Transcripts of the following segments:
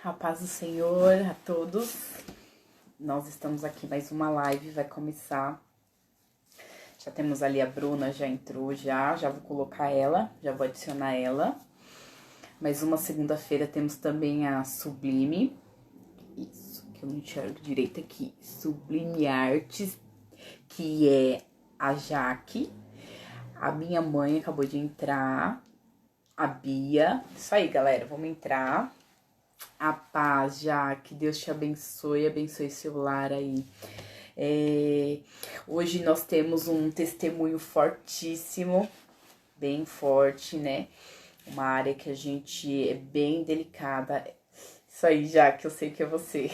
A paz do Senhor a todos. Nós estamos aqui mais uma live, vai começar. Já temos ali a Bruna, já entrou, já vou colocar ela, já vou adicionar ela. Mais uma segunda-feira temos também a Sublime. Isso, que eu não enxergo direito aqui. Sublime Artes, que é a Jaque. A minha mãe acabou de entrar, a Bia. Isso aí, galera, vamos entrar. A paz, já que Deus te abençoe seu lar aí. Hoje nós temos um testemunho fortíssimo, bem forte, né? Uma área que a gente é bem delicada. Isso aí, já que eu sei que é você.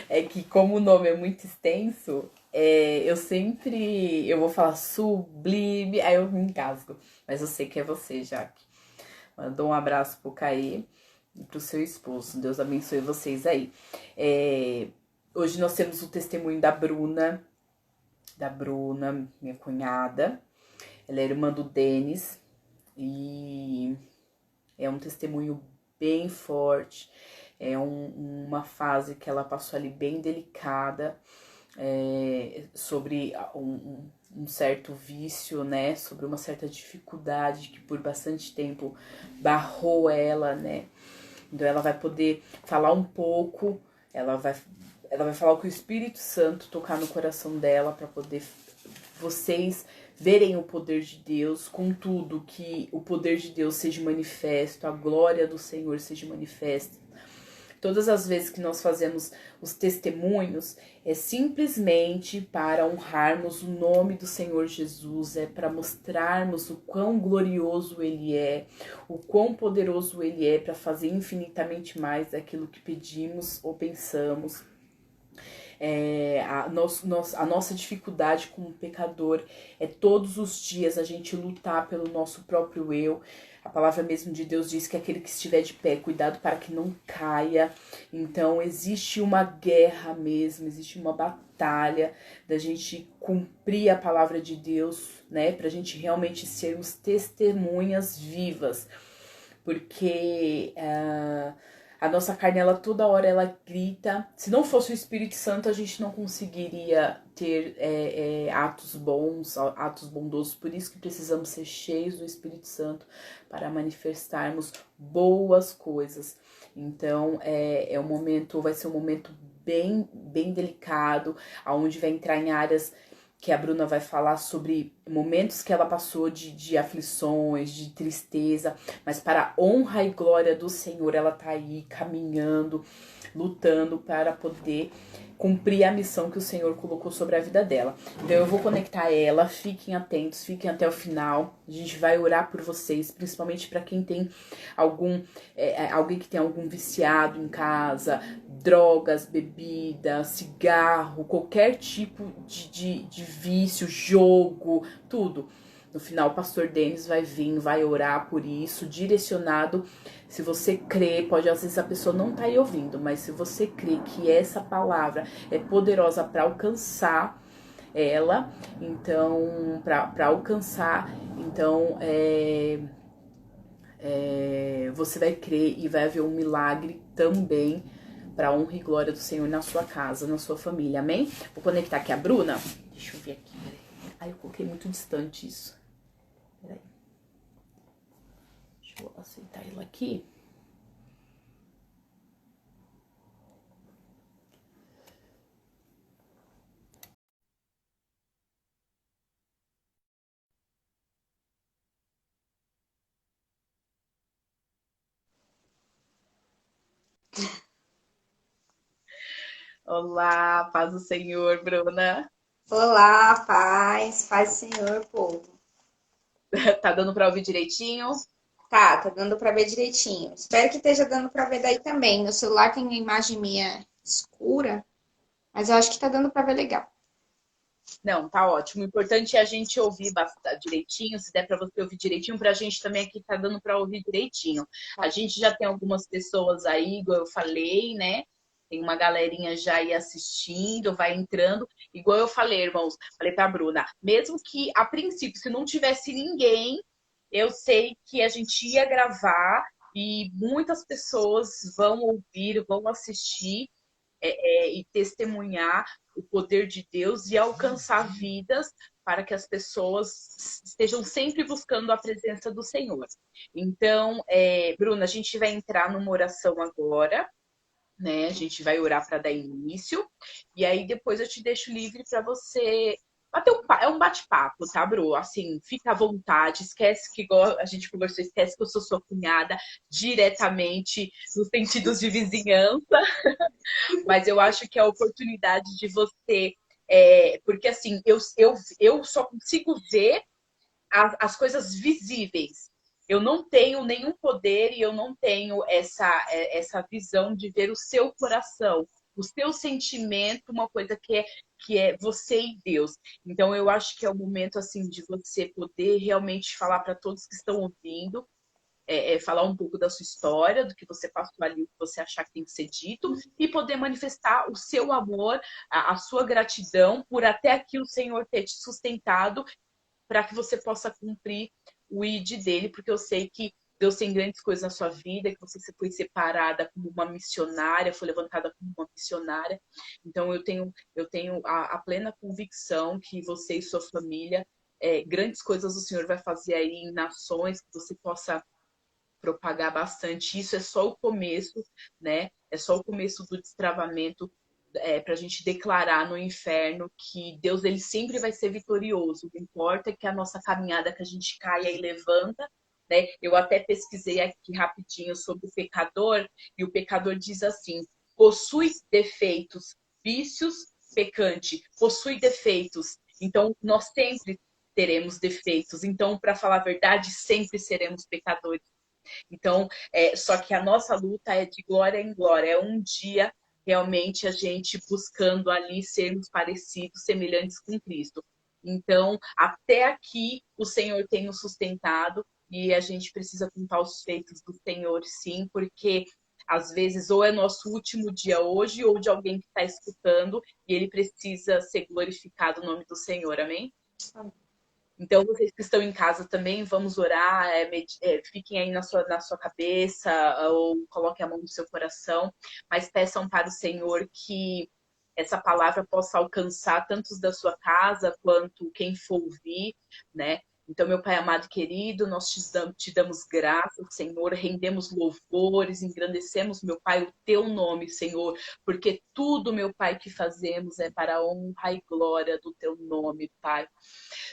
É que como o nome é muito extenso, eu vou falar sublime, aí eu me engasgo. Mas eu sei que é você, Jaque. Mandou um abraço pro Caê e pro seu esposo. Deus abençoe vocês aí. Hoje nós temos o testemunho da Bruna, minha cunhada. Ela é irmã do Denis e é um testemunho bem forte. É uma fase que ela passou ali bem delicada, sobre um certo vício, né? Sobre uma certa dificuldade que por bastante tempo barrou ela, né? Então ela vai poder falar um pouco, ela vai falar com o Espírito Santo tocar no coração dela para poder vocês verem o poder de Deus, contudo que o poder de Deus seja manifesto, a glória do Senhor seja manifesta. Todas as vezes que nós fazemos os testemunhos, é simplesmente para honrarmos o nome do Senhor Jesus, é para mostrarmos o quão glorioso Ele é, o quão poderoso Ele é para fazer infinitamente mais daquilo que pedimos ou pensamos. A nossa dificuldade como pecador é todos os dias a gente lutar pelo nosso próprio eu. A palavra mesmo de Deus diz que aquele que estiver de pé, cuidado para que não caia. Então existe uma guerra mesmo, existe uma batalha da gente cumprir a palavra de Deus, né? Pra gente realmente sermos testemunhas vivas. Porque a nossa carne, ela toda hora ela grita. Se não fosse o Espírito Santo, a gente não conseguiria ter atos bons, atos bondosos. Por isso que precisamos ser cheios do Espírito Santo para manifestarmos boas coisas. Então, vai ser um momento bem, bem delicado, onde vai entrar em áreas que a Bruna vai falar sobre momentos que ela passou de aflições, de tristeza, mas para a honra e glória do Senhor, ela tá aí caminhando, lutando para poder cumprir a missão que o Senhor colocou sobre a vida dela. Então eu vou conectar ela, fiquem atentos, fiquem até o final. A gente vai orar por vocês, principalmente para quem tem alguém que tem algum viciado em casa, drogas, bebida, cigarro, qualquer tipo de vício, jogo, tudo. No final, o pastor Denis vai vir, vai orar por isso, direcionado. Se você crê, às vezes a pessoa não tá aí ouvindo, mas se você crê que essa palavra é poderosa para alcançar ela, então, para alcançar, então, você vai crer e vai haver um milagre também para honra e glória do Senhor na sua casa, na sua família, amém? Vou conectar aqui a Bruna. Deixa eu ver aqui, peraí. Ai, eu coloquei muito distante isso. Peraí. Deixa eu aceitar ela aqui. Olá, paz do Senhor, Bruna. Olá, paz Senhor, povo. Tá dando para ouvir direitinho? Tá dando pra ver direitinho. Espero que esteja dando pra ver daí também. Meu celular tem uma imagem minha escura, mas eu acho que tá dando pra ver legal. Não, tá ótimo. O importante é a gente ouvir direitinho, se der para você ouvir direitinho, para a gente também aqui tá dando para ouvir direitinho. A gente já tem algumas pessoas aí, igual eu falei, né? Tem uma galerinha já aí assistindo, vai entrando. Igual eu falei, irmãos, falei pra Bruna, mesmo que a princípio, se não tivesse ninguém, eu sei que a gente ia gravar e muitas pessoas vão ouvir, vão assistir e testemunhar o poder de Deus e alcançar vidas para que as pessoas estejam sempre buscando a presença do Senhor. Então, Bruna, a gente vai entrar numa oração agora, né? A gente vai orar para dar início, e aí depois eu te deixo livre para você bater é um bate-papo, tá, Bru? Assim, fica à vontade, esquece que igual a gente conversou, esquece que eu sou sua cunhada diretamente nos sentidos de vizinhança, mas eu acho que é a oportunidade de você. Porque assim, eu só consigo ver as coisas visíveis. Eu não tenho nenhum poder e eu não tenho essa visão de ver o seu coração, o seu sentimento, uma coisa que é você e Deus. Então eu acho que é o momento assim de você poder realmente falar para todos que estão ouvindo, falar um pouco da sua história, do que você passou ali, o que você achar que tem que ser dito, e poder manifestar o seu amor, a sua gratidão por até aqui o Senhor ter te sustentado para que você possa cumprir o ID dele, porque eu sei que Deus tem grandes coisas na sua vida, que você foi separada como uma missionária, foi levantada como uma missionária. Então eu tenho a plena convicção que você e sua família, grandes coisas o Senhor vai fazer aí em nações, que você possa propagar bastante. Isso é só o começo, né? É só o começo do destravamento, para a gente declarar no inferno que Deus ele sempre vai ser vitorioso. O que importa é que a nossa caminhada, que a gente caia e levanta, né? Eu até pesquisei aqui rapidinho sobre o pecador, e o pecador diz assim: possui defeitos, vícios, pecante, possui defeitos. Então, nós sempre teremos defeitos. Então, para falar a verdade, sempre seremos pecadores. Então, só que a nossa luta é de glória em glória. É um dia realmente a gente buscando ali sermos parecidos, semelhantes com Cristo. Então, até aqui o Senhor tem nos sustentado e a gente precisa contar os feitos do Senhor, sim, porque às vezes ou é nosso último dia hoje ou de alguém que está escutando e ele precisa ser glorificado o nome do Senhor. Amém? Então, vocês que estão em casa também, vamos orar, fiquem aí na sua cabeça, ou coloquem a mão no seu coração, mas peçam para o Senhor que essa palavra possa alcançar tantos da sua casa quanto quem for ouvir, né? Então, meu Pai amado e querido, nós te damos graças, Senhor, rendemos louvores, engrandecemos, meu Pai, o teu nome, Senhor, porque tudo, meu Pai, que fazemos é para a honra e glória do teu nome, Pai.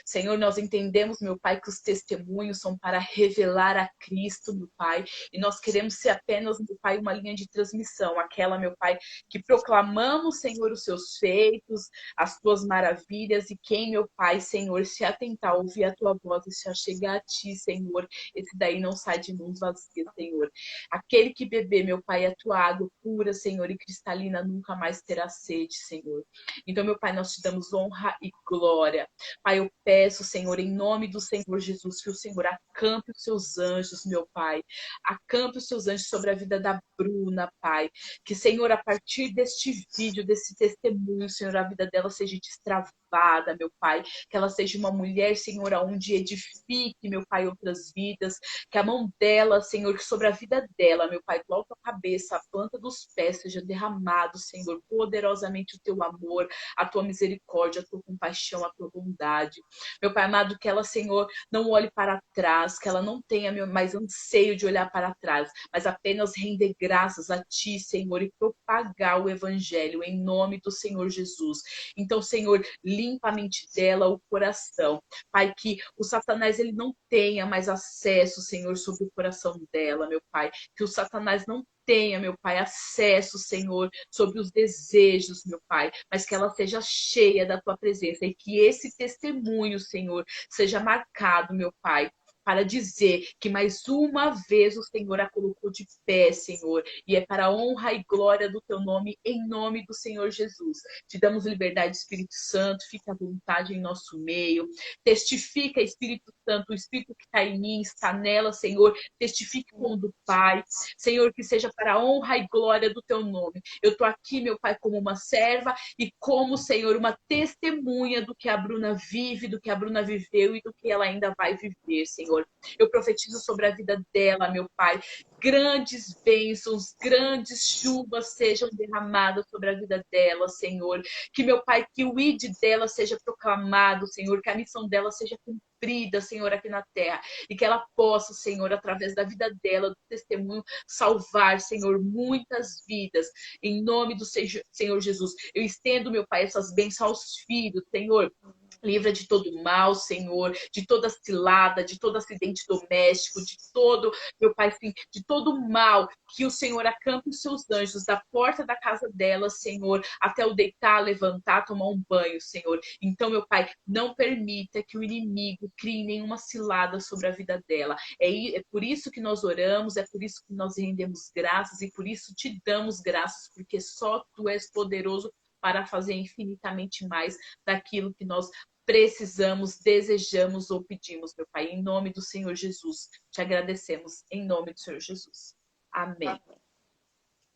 Senhor, nós entendemos, meu Pai, que os testemunhos são para revelar a Cristo, meu Pai, e nós queremos ser apenas, meu Pai, uma linha de transmissão, aquela, meu Pai, que proclamamos, Senhor, os seus feitos, as tuas maravilhas, e quem, meu Pai, Senhor, se atentar, ouvir a tua voz e se achegar a ti, Senhor, esse daí não sai de mãos vazias, Senhor. Aquele que beber, meu Pai, a tua água pura, Senhor, e cristalina, nunca mais terá sede, Senhor. Então, meu Pai, nós te damos honra e glória. Pai, eu peço, Senhor, em nome do Senhor Jesus, que o Senhor acampe os seus anjos, meu Pai. Acampe os seus anjos sobre a vida da Bruna, Pai. Que, Senhor, a partir deste vídeo, desse testemunho, Senhor, a vida dela seja destravada, meu Pai. Que ela seja uma mulher, Senhor, aonde edifique, meu Pai, outras vidas. Que a mão dela, Senhor, que sobre a vida dela, meu Pai, do alto a cabeça, a planta dos pés, seja derramado, Senhor, poderosamente o teu amor, a tua misericórdia, a tua compaixão, a tua bondade. Meu Pai amado, que ela, Senhor, não olhe para trás, que ela não tenha mais anseio de olhar para trás, mas apenas render graças a Ti, Senhor, e propagar o Evangelho em nome do Senhor Jesus. Então, Senhor, limpa a mente dela, o coração. Pai, que o Satanás ele não tenha mais acesso, Senhor, sobre o coração dela, meu Pai. Que o Satanás não tenha, meu Pai, acesso, Senhor, sobre os desejos, meu Pai, mas que ela seja cheia da tua presença e que esse testemunho, Senhor, seja marcado, meu Pai, para dizer que mais uma vez o Senhor a colocou de pé, Senhor, e é para a honra e glória do teu nome, em nome do Senhor Jesus. Te damos liberdade, Espírito Santo, fica à vontade em nosso meio. Testifica, Espírito Santo, o Espírito que está em mim, está nela, Senhor, testifique com o do Pai. Senhor, que seja para a honra e glória do teu nome. Eu estou aqui, meu Pai, como uma serva e como, Senhor, uma testemunha do que a Bruna vive, do que a Bruna viveu e do que ela ainda vai viver, Senhor. Eu profetizo sobre a vida dela, meu Pai, grandes bênçãos, grandes chuvas sejam derramadas sobre a vida dela, Senhor. Que, meu Pai, que o ID dela seja proclamado, Senhor, que a missão dela seja cumprida, Senhor, aqui na terra. E que ela possa, Senhor, através da vida dela, do testemunho, salvar, Senhor, muitas vidas. Em nome do Senhor Jesus. Eu estendo, meu Pai, essas bênçãos aos filhos, Senhor. Livra de todo mal, Senhor, de toda cilada, de todo acidente doméstico, de todo, meu Pai, sim, de todo mal, que o Senhor acampe os seus anjos da porta da casa dela, Senhor, até o deitar, levantar, tomar um banho, Senhor. Então, meu Pai, não permita que o inimigo crie nenhuma cilada sobre a vida dela. É por isso que nós oramos, é por isso que nós rendemos graças e por isso te damos graças, porque só tu és poderoso para fazer infinitamente mais daquilo que nós precisamos, desejamos ou pedimos, meu Pai, em nome do Senhor Jesus. Te agradecemos, em nome do Senhor Jesus. Amém.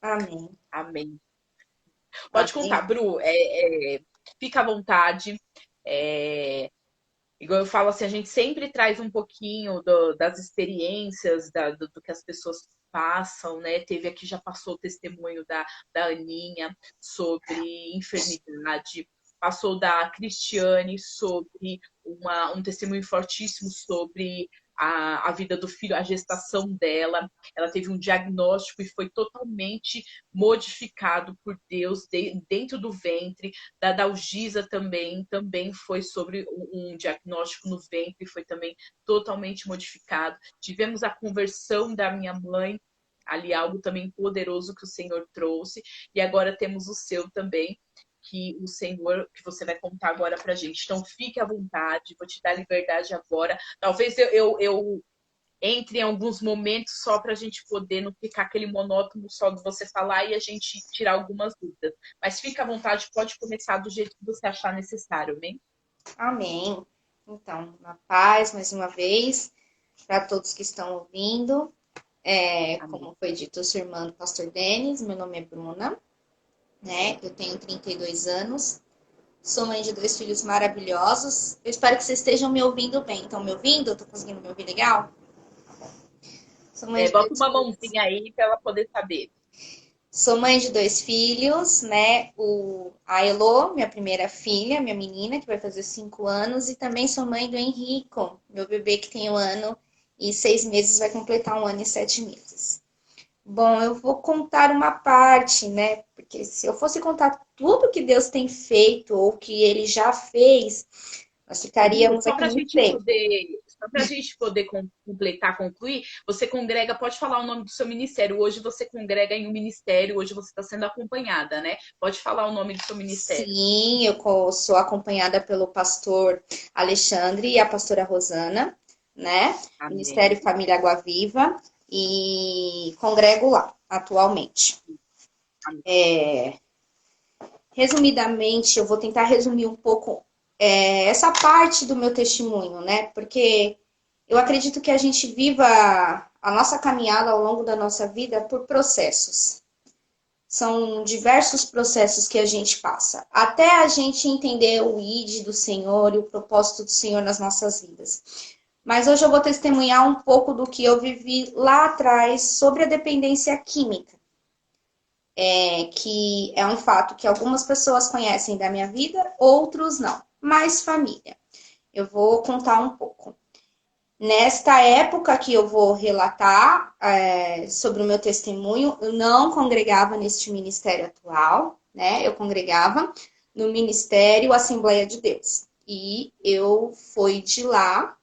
Amém. Amém. Pode contar, Amém. Bru, fica à vontade. Igual eu falo assim, a gente sempre traz um pouquinho das experiências, do que as pessoas passam, né? Teve aqui, já passou o testemunho da Aninha sobre enfermidade, passou da Cristiane sobre um testemunho fortíssimo sobre a vida do filho, a gestação dela. Ela teve um diagnóstico e foi totalmente modificado por Deus dentro do ventre. Da Dalgisa também foi sobre um diagnóstico no ventre, foi também totalmente modificado. Tivemos a conversão da minha mãe, ali algo também poderoso que o Senhor trouxe, e agora temos o seu também, que o Senhor, que você vai contar agora pra gente. Então fique à vontade, vou te dar liberdade agora. Talvez eu entre em alguns momentos só para a gente poder não ficar aquele monótono só de você falar e a gente tirar algumas dúvidas. Mas fica à vontade, pode começar do jeito que você achar necessário, bem? Amém. Então, na paz, mais uma vez, para todos que estão ouvindo. Amém. Como foi dito, eu sou irmã do pastor Denis, meu nome é Bruna, né? Eu tenho 32 anos, sou mãe de 2 filhos maravilhosos. Eu espero que vocês estejam me ouvindo bem. Estão me ouvindo? Tô conseguindo me ouvir legal? Sou mãe de Bota 2 uma filhos. mãozinha aí para ela poder saber. Sou mãe de 2 filhos, né? A Elo, minha primeira filha, minha menina, que vai fazer 5 anos, e também sou mãe do Henrico, meu bebê que tem 1 ano e 6 meses, vai completar 1 ano e 7 meses. Bom, eu vou contar uma parte, né? Porque se eu fosse contar tudo que Deus tem feito ou que Ele já fez, nós Bru, ficaríamos aqui muito tempo. só para a gente poder completar, concluir, você congrega, pode falar o nome do seu ministério. Hoje você congrega em um ministério, hoje você está sendo acompanhada, né? Pode falar o nome do seu ministério. Sim, eu sou acompanhada pelo pastor Alexandre e a pastora Rosana, né? Amém. Ministério Família Água Viva, e congrego lá atualmente. Amém. Resumidamente, eu vou tentar resumir um pouco essa parte do meu testemunho, né? Porque eu acredito que a gente viva a nossa caminhada ao longo da nossa vida por processos. São diversos processos que a gente passa, até a gente entender o ID do Senhor e o propósito do Senhor nas nossas vidas. Mas hoje eu vou testemunhar um pouco do que eu vivi lá atrás sobre a dependência química, que é um fato que algumas pessoas conhecem da minha vida, outros não. Mais família. Eu vou contar um pouco. Nesta época que eu vou relatar sobre o meu testemunho, eu não congregava neste ministério atual, né? Eu congregava no Ministério Assembleia de Deus. E foi de lá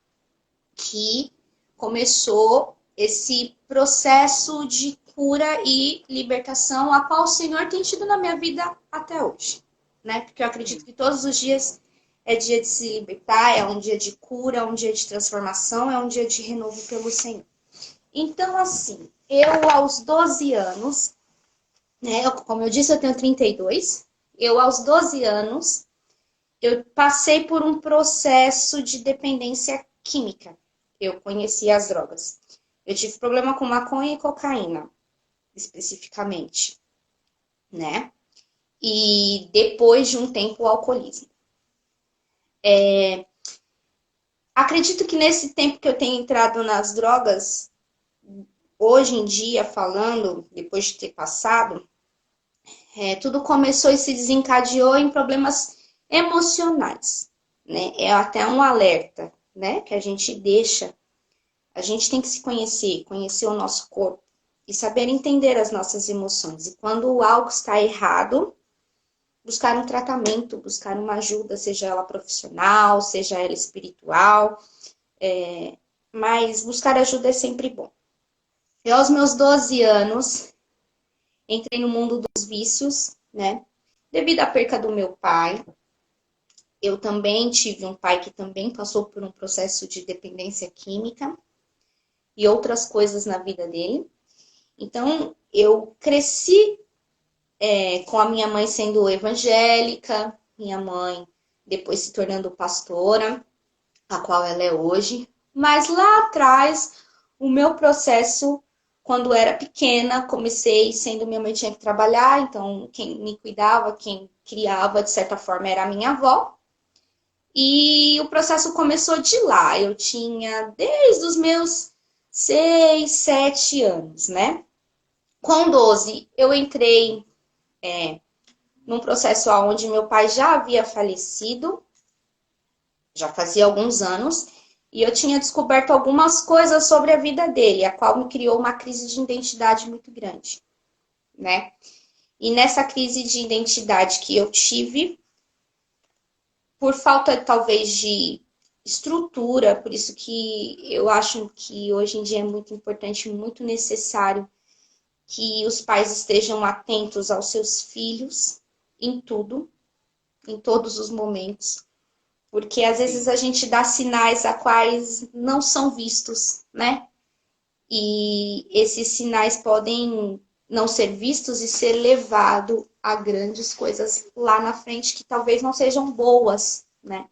que começou esse processo de cura e libertação, a qual o Senhor tem tido na minha vida até hoje, né? Porque eu acredito que todos os dias é dia de se libertar, é um dia de cura, é um dia de transformação, é um dia de renovo pelo Senhor. Então, assim, eu aos 12 anos, né? Como eu disse, eu tenho 32. Eu aos 12 anos, eu passei por um processo de dependência química. Eu conheci as drogas. Eu tive problema com maconha e cocaína, especificamente, né? E depois de um tempo, o alcoolismo. Acredito que nesse tempo que eu tenho entrado nas drogas, hoje em dia, falando, depois de ter passado, tudo começou e se desencadeou em problemas emocionais, né? É até um alerta, né? Que a gente deixa. A gente tem que se conhecer, conhecer o nosso corpo e saber entender as nossas emoções. E quando algo está errado, buscar um tratamento, buscar uma ajuda, seja ela profissional, seja ela espiritual, mas buscar ajuda é sempre bom. Eu, aos meus 12 anos, entrei no mundo dos vícios, né? Devido à perca do meu pai, eu também tive um pai que também passou por um processo de dependência química e outras coisas na vida dele. Então, eu cresci com a minha mãe sendo evangélica, minha mãe depois se tornando pastora, a qual ela é hoje. Mas lá atrás, o meu processo, quando era pequena, comecei sendo minha mãe tinha que trabalhar, então quem me cuidava, quem criava, de certa forma, era a minha avó. E o processo começou de lá. Eu tinha desde os meus 6, 7 anos, né? Com 12, eu entrei num processo onde meu pai já havia falecido, já fazia alguns anos, e eu tinha descoberto algumas coisas sobre a vida dele, a qual me criou uma crise de identidade muito grande, né? E nessa crise de identidade que eu tive, por falta talvez de estrutura, por isso que eu acho que hoje em dia é muito importante, muito necessário que os pais estejam atentos aos seus filhos em tudo, em todos os momentos, porque às vezes a gente dá sinais a quais não são vistos, né? E esses sinais podem não ser vistos e ser levado a grandes coisas lá na frente que talvez não sejam boas, né?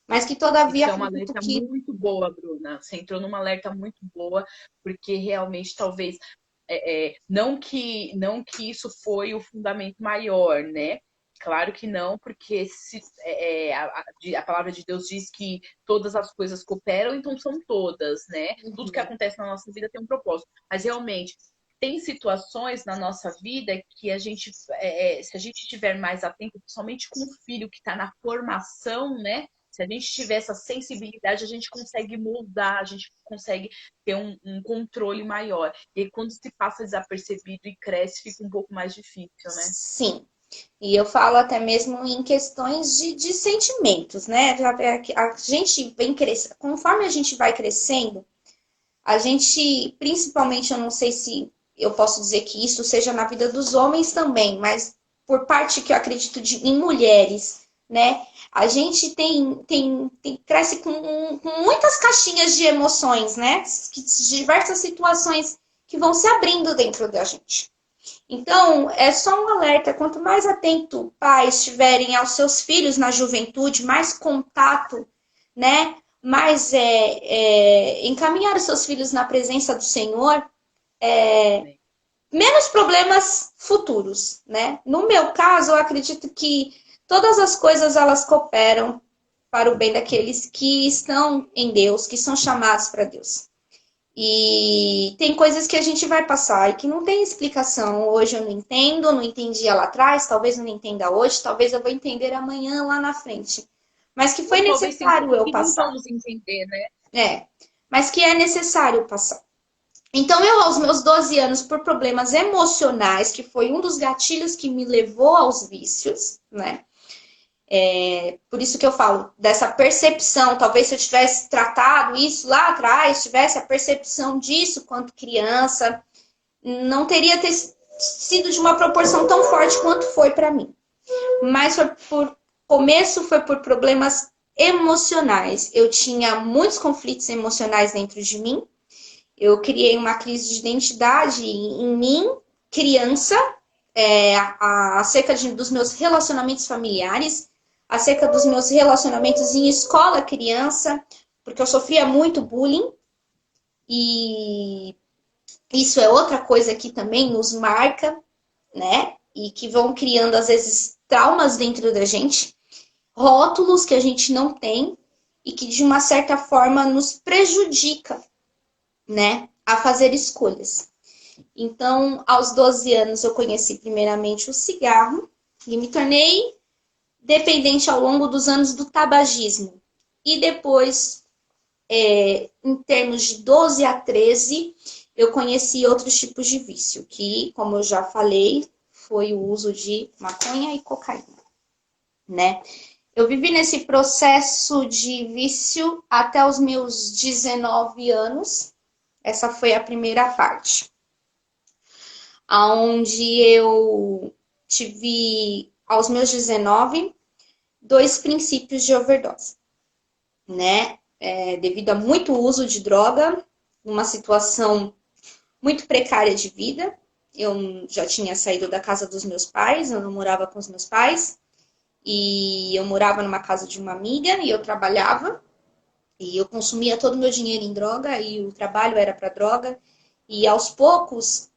Mas que todavia Isso é uma acredito alerta que muito boa, Bruna. Você entrou numa alerta muito boa, porque realmente talvez não que isso foi o fundamento maior, né? Claro que não, porque a palavra de Deus diz que todas as coisas cooperam, então são todas, né? Tudo que acontece na nossa vida tem um propósito. Mas realmente tem situações na nossa vida que a gente, se a gente estiver mais atento, principalmente com o filho que está na formação, né? Se a gente tiver essa sensibilidade, a gente consegue moldar, a gente consegue ter um controle maior. E aí, quando se passa desapercebido e cresce, fica um pouco mais difícil, né? sim. E eu falo até mesmo em questões de sentimentos, né? A gente vem crescendo, conforme a gente vai crescendo, a gente, principalmente, eu não sei se eu posso dizer que isso seja na vida dos homens também, mas por parte que eu acredito em mulheres, né? A gente cresce com muitas caixinhas de emoções, né? Diversas situações que vão se abrindo dentro da gente. Então, é só um alerta: quanto mais atento pais estiverem aos seus filhos na juventude, mais contato, né? Mais encaminhar os seus filhos na presença do Senhor, menos problemas futuros, né? No meu caso, eu acredito que todas as coisas elas cooperam para o bem daqueles que estão em Deus, que são chamados para Deus. E tem coisas que a gente vai passar e que não tem explicação. Hoje eu não entendo, não entendia lá atrás, talvez não entenda hoje, talvez eu vou entender amanhã lá na frente. Mas que foi Ou talvez tem necessário coisas eu que não passar. vamos entender, né? Mas que é necessário passar. Então, eu, aos meus 12 anos, por problemas emocionais, que foi um dos gatilhos que me levou aos vícios, né? Por isso que eu falo dessa percepção. Talvez se eu tivesse tratado isso lá atrás, tivesse a percepção disso quanto criança, não teria sido de uma proporção tão forte quanto foi para mim. Mas foi por problemas emocionais. Eu tinha muitos conflitos emocionais dentro de mim. Eu criei uma crise de identidade em mim, criança, acerca dos meus relacionamentos familiares, acerca dos meus relacionamentos em escola criança, porque eu sofria muito bullying. E isso é outra coisa que também nos marca, né? E que vão criando, às vezes, traumas dentro da gente, rótulos que a gente não tem e que, de uma certa forma, nos prejudica, né? a fazer escolhas. Então, aos 12 anos, eu conheci primeiramente o cigarro e me tornei dependente ao longo dos anos do tabagismo. E depois, em termos de 12 a 13, eu conheci outros tipos de vício, que, como eu já falei, foi o uso de maconha e cocaína, né? Eu vivi nesse processo de vício até os meus 19 anos. Essa foi a primeira parte, onde eu tive, aos meus 19, dois princípios de overdose, né? Devido a muito uso de droga, numa situação muito precária de vida. Eu já tinha saído da casa dos meus pais, eu não morava com os meus pais, e eu morava numa casa de uma amiga e eu trabalhava, e eu consumia todo o meu dinheiro em droga, e o trabalho era para droga, e aos poucos,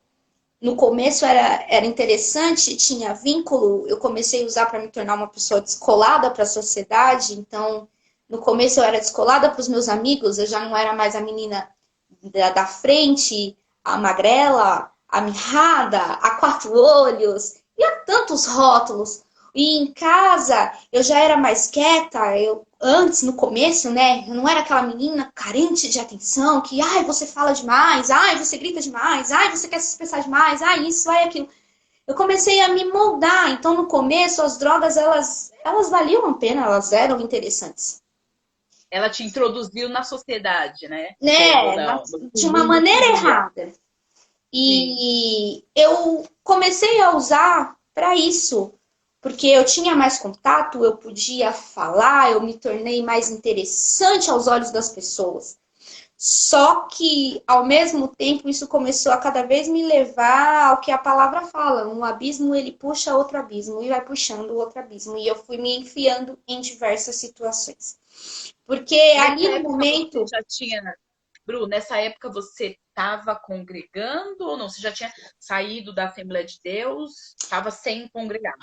no começo era interessante, tinha vínculo, eu comecei a usar para me tornar uma pessoa descolada para a sociedade, então no começo eu era descolada para os meus amigos, eu já não era mais a menina da frente, a magrela, a mirrada, a quatro olhos, e há tantos rótulos. E em casa eu já era mais quieta, antes, no começo, né, eu não era aquela menina carente de atenção, que, ai, você fala demais, ai, você grita demais, ai, você quer se expressar demais, ai, isso, ai, aquilo. Eu comecei a me moldar, então no começo as drogas, elas valiam a pena, elas eram interessantes. Ela te introduziu na sociedade, né? Querendo ou Né, não. de No uma mundo maneira queria. errada. Sim. E eu comecei a usar para isso, porque eu tinha mais contato, eu podia falar, eu me tornei mais interessante aos olhos das pessoas. Só que, ao mesmo tempo, isso começou a cada vez me levar ao que a palavra fala. Um abismo, ele puxa outro abismo e vai puxando outro abismo. E eu fui me enfiando em diversas situações. Porque Nessa ali no época você momento, já tinha. Bru, nessa época você estava congregando ou não? Você já tinha saído da Assembleia de Deus? Estava sem congregar?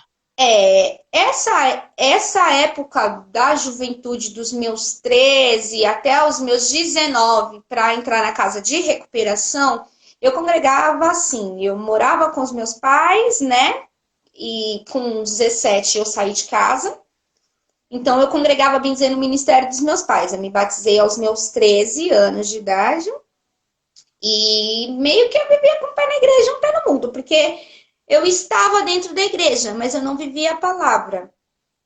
essa época da juventude, dos meus 13 até os meus 19, para entrar na casa de recuperação, eu congregava assim, eu morava com os meus pais, né? E com 17 eu saí de casa. Então eu congregava, bem dizer, no ministério dos meus pais. Eu me batizei aos meus 13 anos de idade e meio que eu vivia com o pé na igreja, um pé no mundo, porque eu estava dentro da igreja, mas eu não vivia a palavra,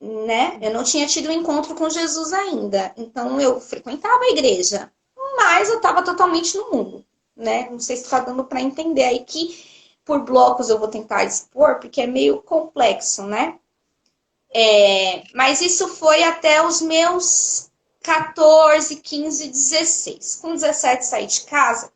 né? Eu não tinha tido um encontro com Jesus ainda. Então eu frequentava a igreja, mas eu estava totalmente no mundo, né? Não sei se está dando para entender aí que por blocos eu vou tentar expor, porque é meio complexo, né? Mas isso foi até os meus 14, 15, 16. Com 17 saí de casa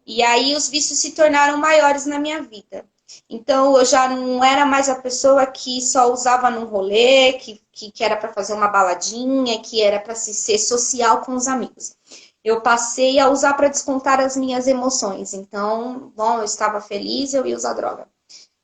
e aí os vícios se tornaram maiores na minha vida. Então eu já não era mais a pessoa que só usava num rolê, que era para fazer uma baladinha, que era para se ser social com os amigos. Eu passei a usar para descontar as minhas emoções. Então, bom, eu estava feliz, eu ia usar droga.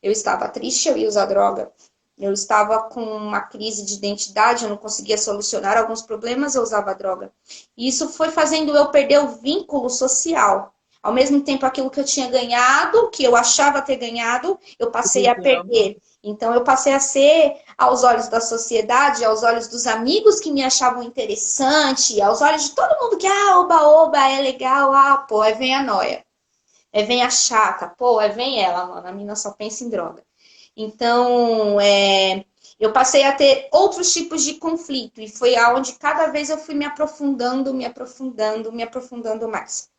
Eu estava triste, eu ia usar droga. Eu estava com uma crise de identidade, eu não conseguia solucionar alguns problemas, eu usava droga. E isso foi fazendo eu perder o vínculo social. Ao mesmo tempo, aquilo que eu tinha ganhado, que eu achava ter ganhado, eu passei a perder. Então, eu passei a ser, aos olhos da sociedade, aos olhos dos amigos que me achavam interessante, aos olhos de todo mundo que, oba, oba, é legal, pô, aí vem a noia. Aí vem a chata, pô, aí vem ela, mano, a mina só pensa em droga. Então, eu passei a ter outros tipos de conflito e foi aonde cada vez eu fui me aprofundando, me aprofundando, me aprofundando mais.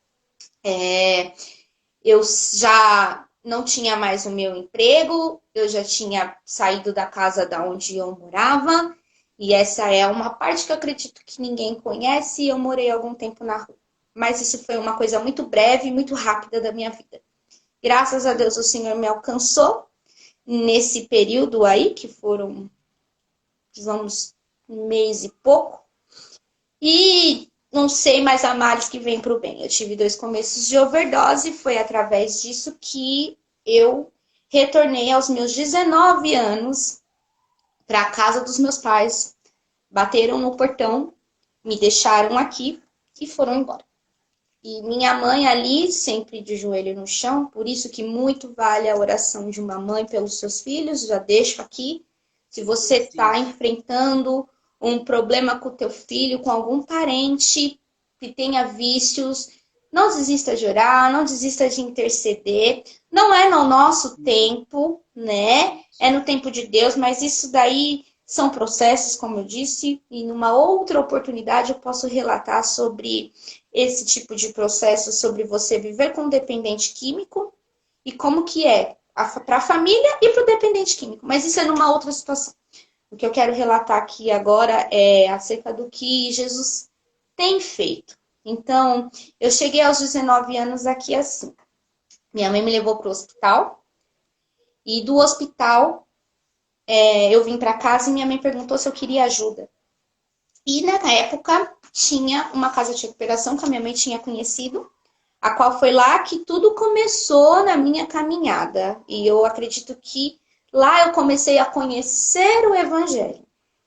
Eu já não tinha mais o meu emprego, eu já tinha saído da casa da onde eu morava, e essa é uma parte que eu acredito que ninguém conhece, eu morei algum tempo na rua. Mas isso foi uma coisa muito breve e muito rápida da minha vida. Graças a Deus o Senhor me alcançou nesse período aí, que foram, digamos, um mês e pouco. E não sei mais a males que vem para o bem. Eu tive dois começos de overdose, foi através disso que eu retornei aos meus 19 anos para a casa dos meus pais. Bateram no portão, me deixaram aqui e foram embora. E minha mãe ali, sempre de joelho no chão, por isso que muito vale a oração de uma mãe pelos seus filhos, já deixo aqui. Se você está Sim. enfrentando um problema com o teu filho, com algum parente que tenha vícios, não desista de orar, não desista de interceder. Não é no nosso tempo, né? É no tempo de Deus, mas isso daí são processos, como eu disse, e numa outra oportunidade eu posso relatar sobre esse tipo de processo, sobre você viver com um dependente químico e como que é para a família e para o dependente químico. Mas isso é numa outra situação. O que eu quero relatar aqui agora é acerca do que Jesus tem feito. Então, eu cheguei aos 19 anos aqui assim. Minha mãe me levou para o hospital e do hospital eu vim para casa e minha mãe perguntou se eu queria ajuda. E na época tinha uma casa de recuperação que a minha mãe tinha conhecido, a qual foi lá que tudo começou na minha caminhada. E eu acredito que lá eu comecei a conhecer o evangelho,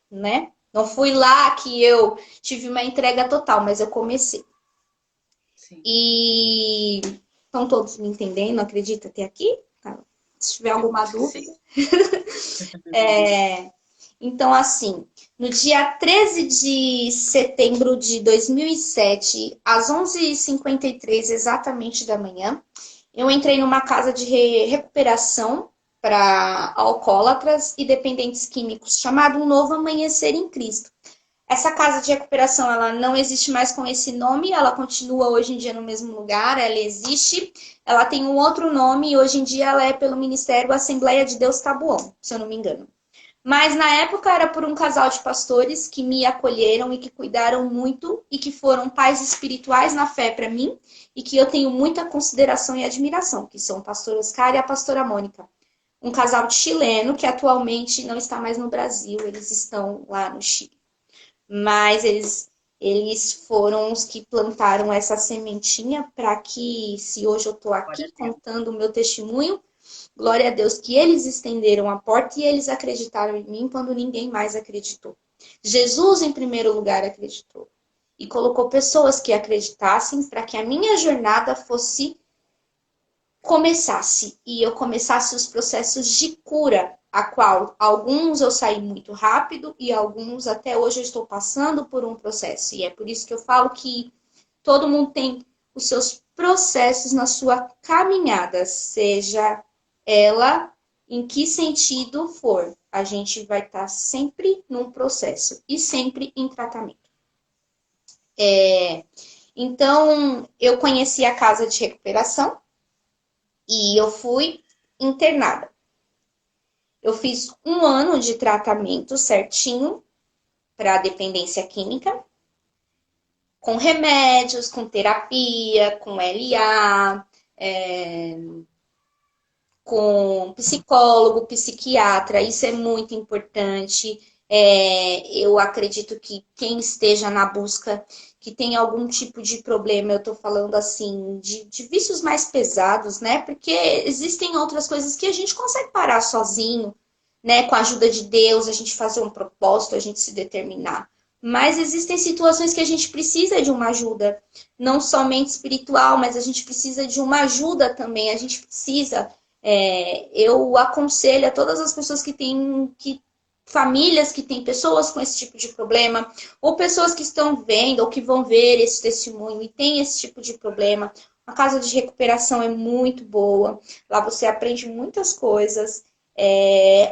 né? Não fui lá que eu tive uma entrega total, mas eu comecei. Sim. E estão todos me entendendo, acredita até aqui? Se tiver alguma Acredito que dúvida. sim. Então, assim, no dia 13 de setembro de 2007, às 11h53 exatamente da manhã, eu entrei numa casa de recuperação para alcoólatras e dependentes químicos, chamado Um Novo Amanhecer em Cristo. Essa casa de recuperação, ela não existe mais com esse nome, ela continua hoje em dia no mesmo lugar, ela existe, ela tem um outro nome e hoje em dia ela é pelo Ministério Assembleia de Deus Taboão, se eu não me engano. Mas na época era por um casal de pastores que me acolheram e que cuidaram muito e que foram pais espirituais na fé para mim e que eu tenho muita consideração e admiração, que são o pastor Oscar e a pastora Mônica. Um casal chileno que atualmente não está mais no Brasil, eles estão lá no Chile. Mas eles foram os que plantaram essa sementinha para que, se hoje eu estou Glória aqui a Deus. contando o meu testemunho, glória a Deus que eles estenderam a porta e eles acreditaram em mim quando ninguém mais acreditou. Jesus, em primeiro lugar, acreditou. E colocou pessoas que acreditassem para que a minha jornada começasse. E eu começasse os processos de cura, a qual alguns eu saí muito rápido e alguns até hoje eu estou passando por um processo. E é por isso que eu falo que todo mundo tem os seus processos na sua caminhada, seja ela em que sentido for, a gente vai estar sempre num processo e sempre em tratamento. Então, eu conheci a casa de recuperação e eu fui internada. Eu fiz 1 ano de tratamento certinho para dependência química, com remédios, com terapia, com LA, com psicólogo, psiquiatra, isso é muito importante. Eu acredito que quem esteja na busca, que tem algum tipo de problema, eu estou falando assim, de vícios mais pesados, né? Porque existem outras coisas que a gente consegue parar sozinho, né? Com a ajuda de Deus, a gente fazer um propósito, a gente se determinar. Mas existem situações que a gente precisa de uma ajuda, não somente espiritual, mas a gente precisa de uma ajuda também, a gente precisa eu aconselho a todas as pessoas que têm famílias que têm pessoas com esse tipo de problema, ou pessoas que estão vendo ou que vão ver esse testemunho e tem esse tipo de problema. A casa de recuperação é muito boa. Lá você aprende muitas coisas,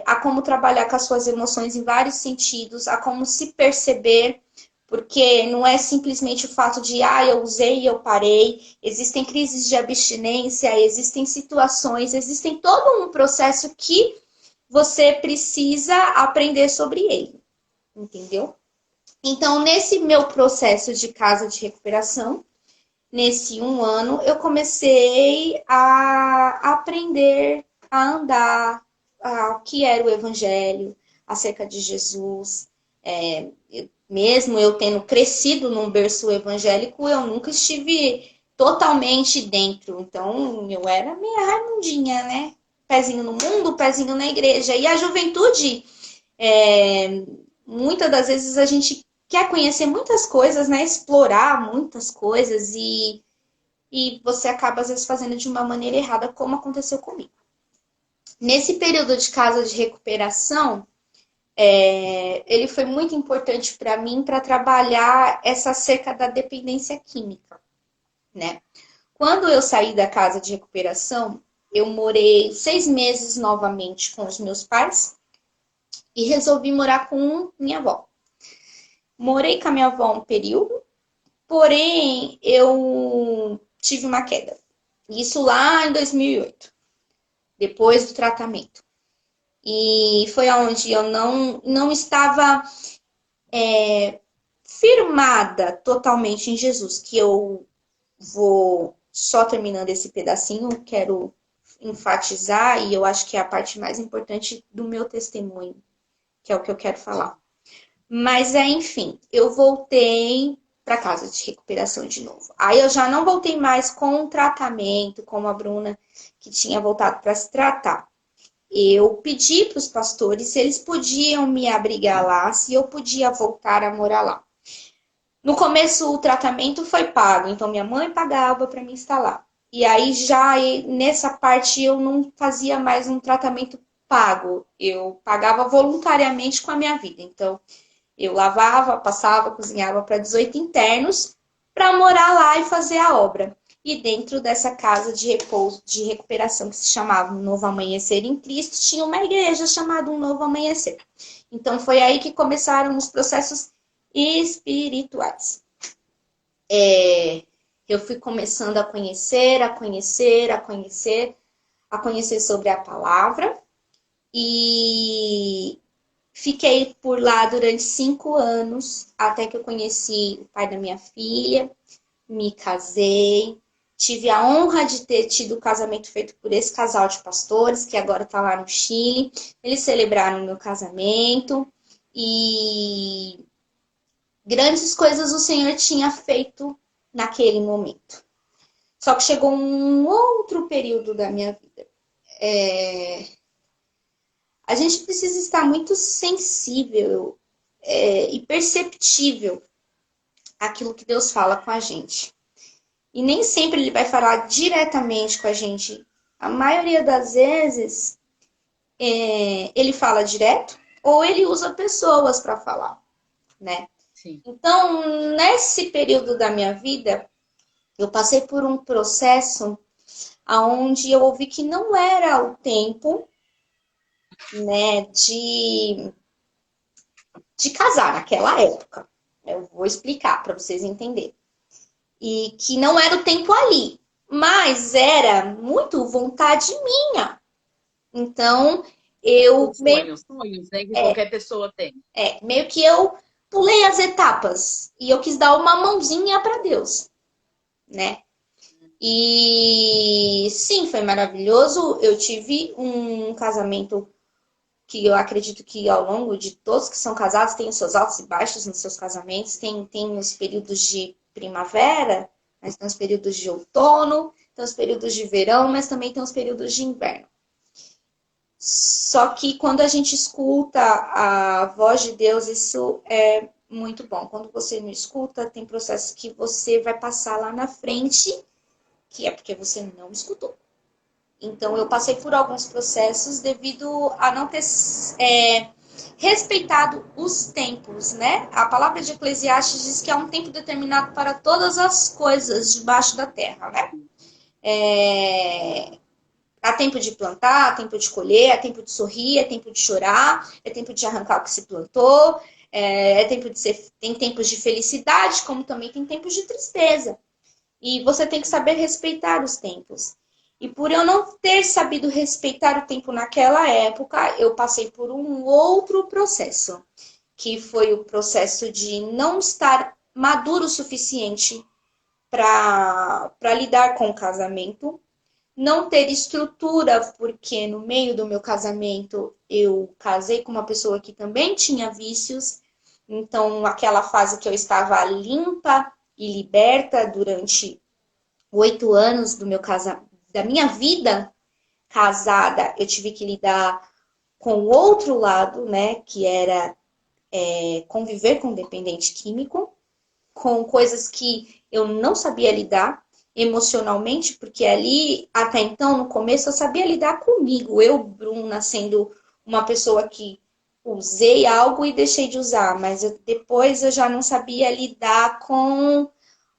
a como trabalhar com as suas emoções em vários sentidos, a como se perceber, porque não é simplesmente o fato de, eu usei e eu parei. Existem crises de abstinência, existem situações, existem todo um processo que você precisa aprender sobre ele, entendeu? Então, nesse meu processo de casa de recuperação, nesse 1 ano, eu comecei a aprender a andar, o que era o evangelho, acerca de Jesus. Mesmo eu tendo crescido num berço evangélico, eu nunca estive totalmente dentro. Então, eu era meio Raimundinha, né? Pezinho no mundo, pezinho na igreja. E a juventude, muitas das vezes a gente quer conhecer muitas coisas, né? Explorar muitas coisas. e você acaba, às vezes, fazendo de uma maneira errada, como aconteceu comigo. Nesse período de casa de recuperação, ele foi muito importante para mim para trabalhar essa cerca da dependência química, né? Quando eu saí da casa de recuperação, eu morei 6 meses novamente com os meus pais e resolvi morar com minha avó. Morei com a minha avó um período, porém eu tive uma queda. Isso lá em 2008, depois do tratamento. E foi onde eu não estava firmada totalmente em Jesus, que eu vou só terminando esse pedacinho, quero enfatizar, e eu acho que é a parte mais importante do meu testemunho, que é o que eu quero falar. Mas enfim, eu voltei para casa de recuperação de novo. Aí eu já não voltei mais com o tratamento, como a Bruna, que tinha voltado para se tratar. Eu pedi para os pastores se eles podiam me abrigar lá, se eu podia voltar a morar lá. No começo o tratamento foi pago, então minha mãe pagava para me instalar. E aí já nessa parte eu não fazia mais um tratamento pago, eu pagava voluntariamente com a minha vida. Então eu lavava, passava, cozinhava para 18 internos para morar lá e fazer a obra. E dentro dessa casa de repouso, de recuperação que se chamava Um Novo Amanhecer em Cristo, tinha uma igreja chamada Um Novo Amanhecer. Então foi aí que começaram os processos espirituais. Eu fui começando a conhecer sobre a palavra e fiquei por lá durante 5 anos, até que eu conheci o pai da minha filha, me casei, tive a honra de ter tido o casamento feito por esse casal de pastores, que agora está lá no Chile. Eles celebraram o meu casamento e grandes coisas o Senhor tinha feito naquele momento. Só que chegou um outro período da minha vida. A gente precisa estar muito sensível e perceptível àquilo que Deus fala com a gente. E nem sempre Ele vai falar diretamente com a gente. A maioria das vezes, Ele fala direto ou Ele usa pessoas para falar, né? Sim. Então, nesse período da minha vida, eu passei por um processo onde eu ouvi que não era o tempo, né, de casar naquela época. Eu vou explicar para vocês entenderem. E que não era o tempo ali, mas era muito vontade minha. Então, eu... Sonhos, né, que qualquer pessoa tem. Meio que eu pulei as etapas e eu quis dar uma mãozinha para Deus, né? E sim, foi maravilhoso. Eu tive um casamento que eu acredito que ao longo de todos que são casados tem os seus altos e baixos nos seus casamentos, tem os períodos de primavera, mas tem os períodos de outono, tem os períodos de verão, mas também tem os períodos de inverno. Só que quando a gente escuta a voz de Deus, isso é muito bom. Quando você não escuta, tem processos que você vai passar lá na frente, que é porque você não escutou. Então, eu passei por alguns processos devido a não ter respeitado os tempos, né? A palavra de Eclesiastes diz que há um tempo determinado para todas as coisas debaixo da terra, né? Há tempo de plantar, há tempo de colher, há tempo de sorrir, é tempo de chorar, é tempo de arrancar o que se plantou, tem tempos de felicidade, como também tem tempos de tristeza. E você tem que saber respeitar os tempos. E por eu não ter sabido respeitar o tempo naquela época, eu passei por um outro processo, que foi o processo de não estar maduro o suficiente para lidar com o casamento, não ter estrutura, porque no meio do meu casamento eu casei com uma pessoa que também tinha vícios, então aquela fase que eu estava limpa e liberta durante 8 anos da minha vida casada, eu tive que lidar com o outro lado, né, que era conviver com dependente químico, com coisas que eu não sabia lidar, emocionalmente, porque ali, até então, no começo, eu sabia lidar comigo. Eu, Bruna, sendo uma pessoa que usei algo e deixei de usar, mas depois eu já não sabia lidar com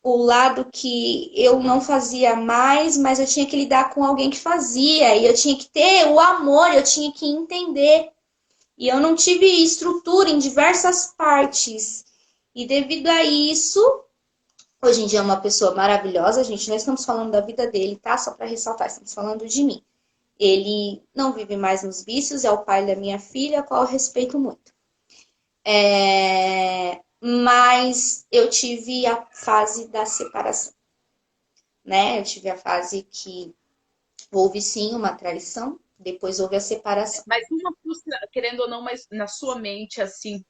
o lado que eu não fazia mais, mas eu tinha que lidar com alguém que fazia, e eu tinha que ter o amor, eu tinha que entender. E eu não tive estrutura em diversas partes. E devido a isso, hoje em dia é uma pessoa maravilhosa, gente. Nós estamos falando da vida dele, tá? Só para ressaltar, estamos falando de mim. Ele não vive mais nos vícios, é o pai da minha filha, a qual eu respeito muito. Mas eu tive a fase da separação, né? Eu tive a fase que houve sim uma traição, depois houve a separação. Mas uma querendo ou não, mas na sua mente, assim,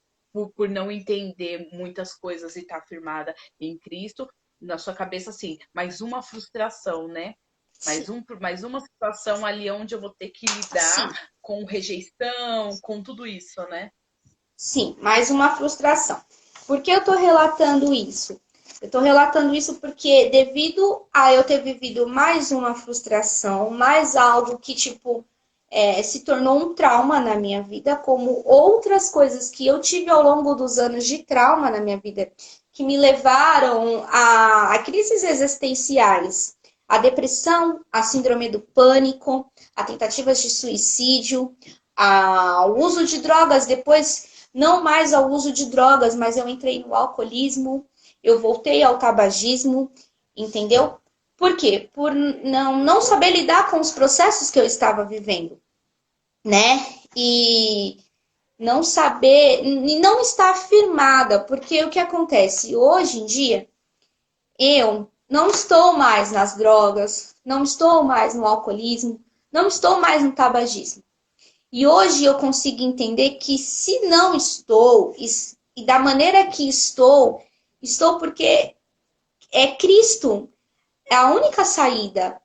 por não entender muitas coisas e estar tá firmada em Cristo, na sua cabeça, assim, mais uma frustração, né? Sim. Mais uma situação ali onde eu vou ter que lidar Sim. com rejeição, com tudo isso, né? Sim, mais uma frustração. Por que eu estou relatando isso? Eu estou relatando isso porque, devido a eu ter vivido mais uma frustração, mais algo que, tipo, se tornou um trauma na minha vida, como outras coisas que eu tive ao longo dos anos de trauma na minha vida, que me levaram a crises existenciais, a depressão, a síndrome do pânico, a tentativas de suicídio, ao uso de drogas, depois não mais ao uso de drogas, mas eu entrei no alcoolismo, eu voltei ao tabagismo, entendeu? Por quê? Por não saber lidar com os processos que eu estava vivendo, né? E não saber, e não estar firmada, porque o que acontece? Hoje em dia, eu não estou mais nas drogas, não estou mais no alcoolismo, não estou mais no tabagismo. E hoje eu consigo entender que se não estou, e da maneira que estou porque é Cristo, é a única saída.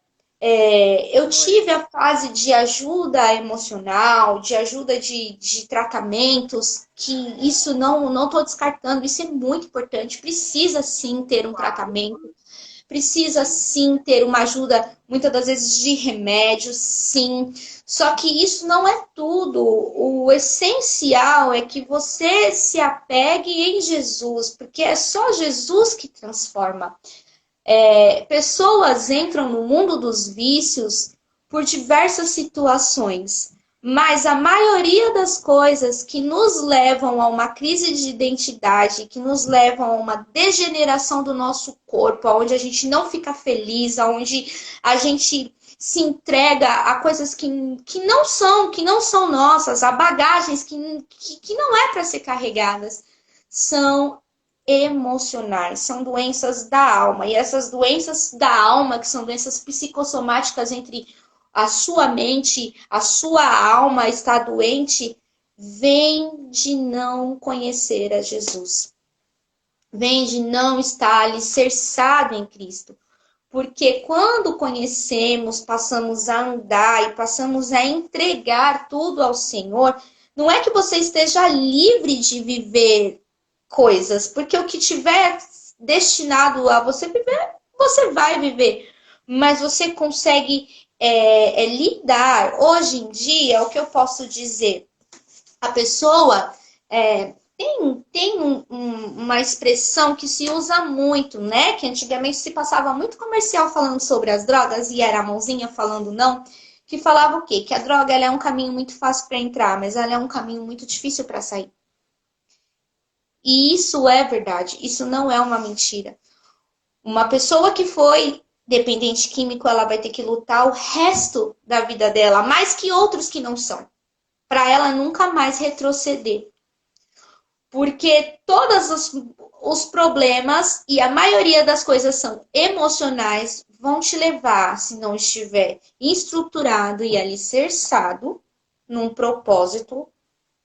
Eu tive a fase de ajuda emocional, de ajuda de tratamentos, que isso não estou descartando, isso é muito importante, precisa sim ter um tratamento, precisa sim ter uma ajuda, muitas das vezes de remédios, sim. Só que isso não é tudo. O essencial é que você se apegue em Jesus, porque é só Jesus que transforma. Pessoas entram no mundo dos vícios por diversas situações, mas a maioria das coisas que nos levam a uma crise de identidade, que nos levam a uma degeneração do nosso corpo, onde a gente não fica feliz, onde a gente se entrega a coisas que não são nossas, a bagagens que não é para ser carregadas, são emocionais, são doenças da alma. E essas doenças da alma, que são doenças psicossomáticas entre a sua mente, a sua alma está doente, vem de não conhecer a Jesus. Vem de não estar alicerçado em Cristo. Porque quando conhecemos, passamos a andar e passamos a entregar tudo ao Senhor, não é que você esteja livre de viver coisas, porque o que tiver destinado a você viver, você vai viver. Mas você consegue lidar. Hoje em dia, o que eu posso dizer? A pessoa tem uma expressão que se usa muito, né? Que antigamente se passava muito comercial falando sobre as drogas e era a mãozinha falando não. Que falava o quê? Que a droga ela é um caminho muito fácil para entrar, mas ela é um caminho muito difícil para sair. E isso é verdade, isso não é uma mentira. Uma pessoa que foi dependente químico, ela vai ter que lutar o resto da vida dela, mais que outros que não são, para ela nunca mais retroceder. Porque todos os problemas e a maioria das coisas são emocionais, vão te levar, se não estiver estruturado e alicerçado num propósito,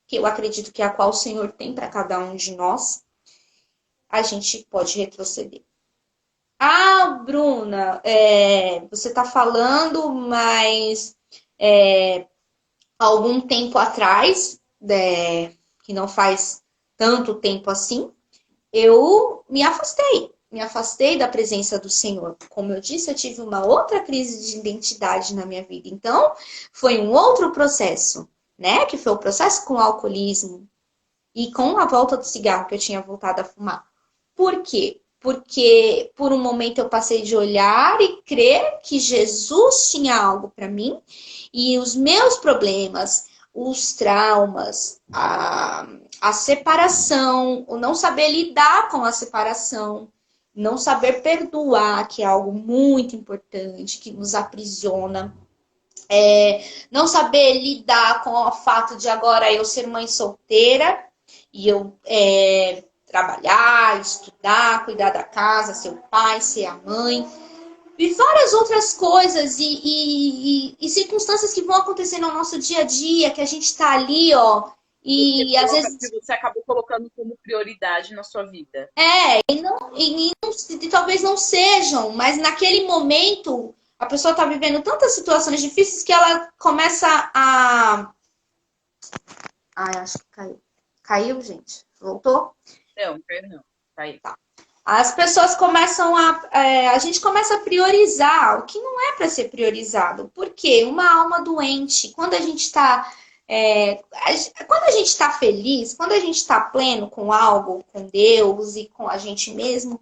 que eu acredito que é a qual o Senhor tem para cada um de nós, a gente pode retroceder. Ah, Bruna, você está falando, mas algum tempo atrás, que não faz tanto tempo assim, eu me afastei. me afastei da presença do Senhor. Como eu disse, eu tive uma outra crise de identidade na minha vida. Então, foi um outro processo, né? Que foi o processo com o alcoolismo e com a volta do cigarro que eu tinha voltado a fumar. Por quê? Porque por um momento eu passei de olhar e crer que Jesus tinha algo para mim e os meus problemas, os traumas, a separação, o não saber lidar com a separação, não saber perdoar, que é algo muito importante, que nos aprisiona. Não saber lidar com o fato de agora eu ser mãe solteira e eu trabalhar, estudar, cuidar da casa, ser o pai, ser a mãe. E várias outras coisas e circunstâncias que vão acontecendo no nosso dia a dia, que a gente está ali, ó, e às vezes... Que você acabou colocando como prioridade na sua vida. E talvez não sejam, mas naquele momento a pessoa está vivendo tantas situações difíceis que ela começa a... Ai, acho que caiu. Caiu, gente? Voltou? Não, caiu. Tá. As pessoas começam a gente começa a priorizar o que não é para ser priorizado. Por quê? Uma alma doente, quando a gente está feliz, quando a gente está pleno com algo, com Deus e com a gente mesmo,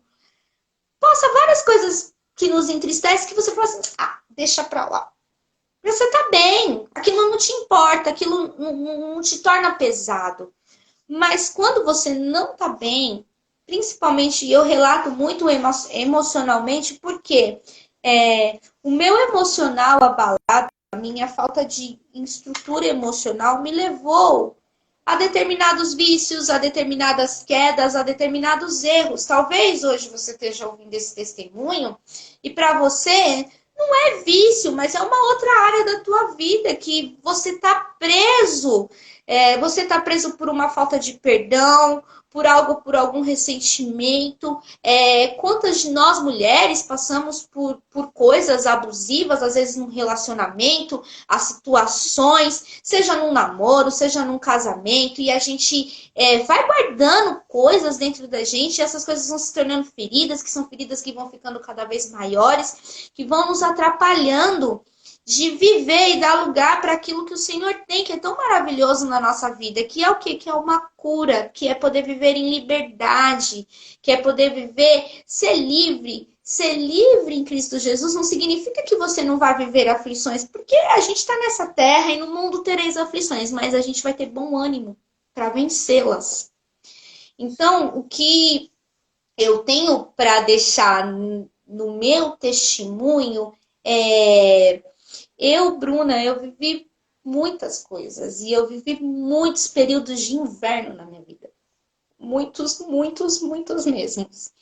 passa várias coisas que nos entristecem que você fala assim, deixa pra lá. Você tá bem, aquilo não te importa, aquilo não te torna pesado. Mas quando você não tá bem, principalmente, eu relato muito emocionalmente, porque o meu emocional abalado, a minha falta de estrutura emocional me levou a determinados vícios, a determinadas quedas, a determinados erros. Talvez hoje você esteja ouvindo esse testemunho e para você não é vício, mas é uma outra área da tua vida que você está preso. Você está preso por uma falta de perdão, por algum ressentimento. Quantas de nós mulheres passamos por coisas abusivas, às vezes num relacionamento, as situações, seja num namoro, seja num casamento, e a gente vai guardando coisas dentro da gente, e essas coisas vão se tornando feridas, que são feridas que vão ficando cada vez maiores, que vão nos atrapalhando de viver e dar lugar para aquilo que o Senhor tem, que é tão maravilhoso na nossa vida, que é o quê? Que é uma cura, que é poder viver em liberdade, que é poder viver, ser livre. Ser livre em Cristo Jesus não significa que você não vai viver aflições, porque a gente está nessa terra e no mundo tereis aflições, mas a gente vai ter bom ânimo para vencê-las. Então, o que eu tenho para deixar no meu testemunho Bruna, eu vivi muitas coisas e eu vivi muitos períodos de inverno na minha vida. Muitos, muitos, muitos mesmos.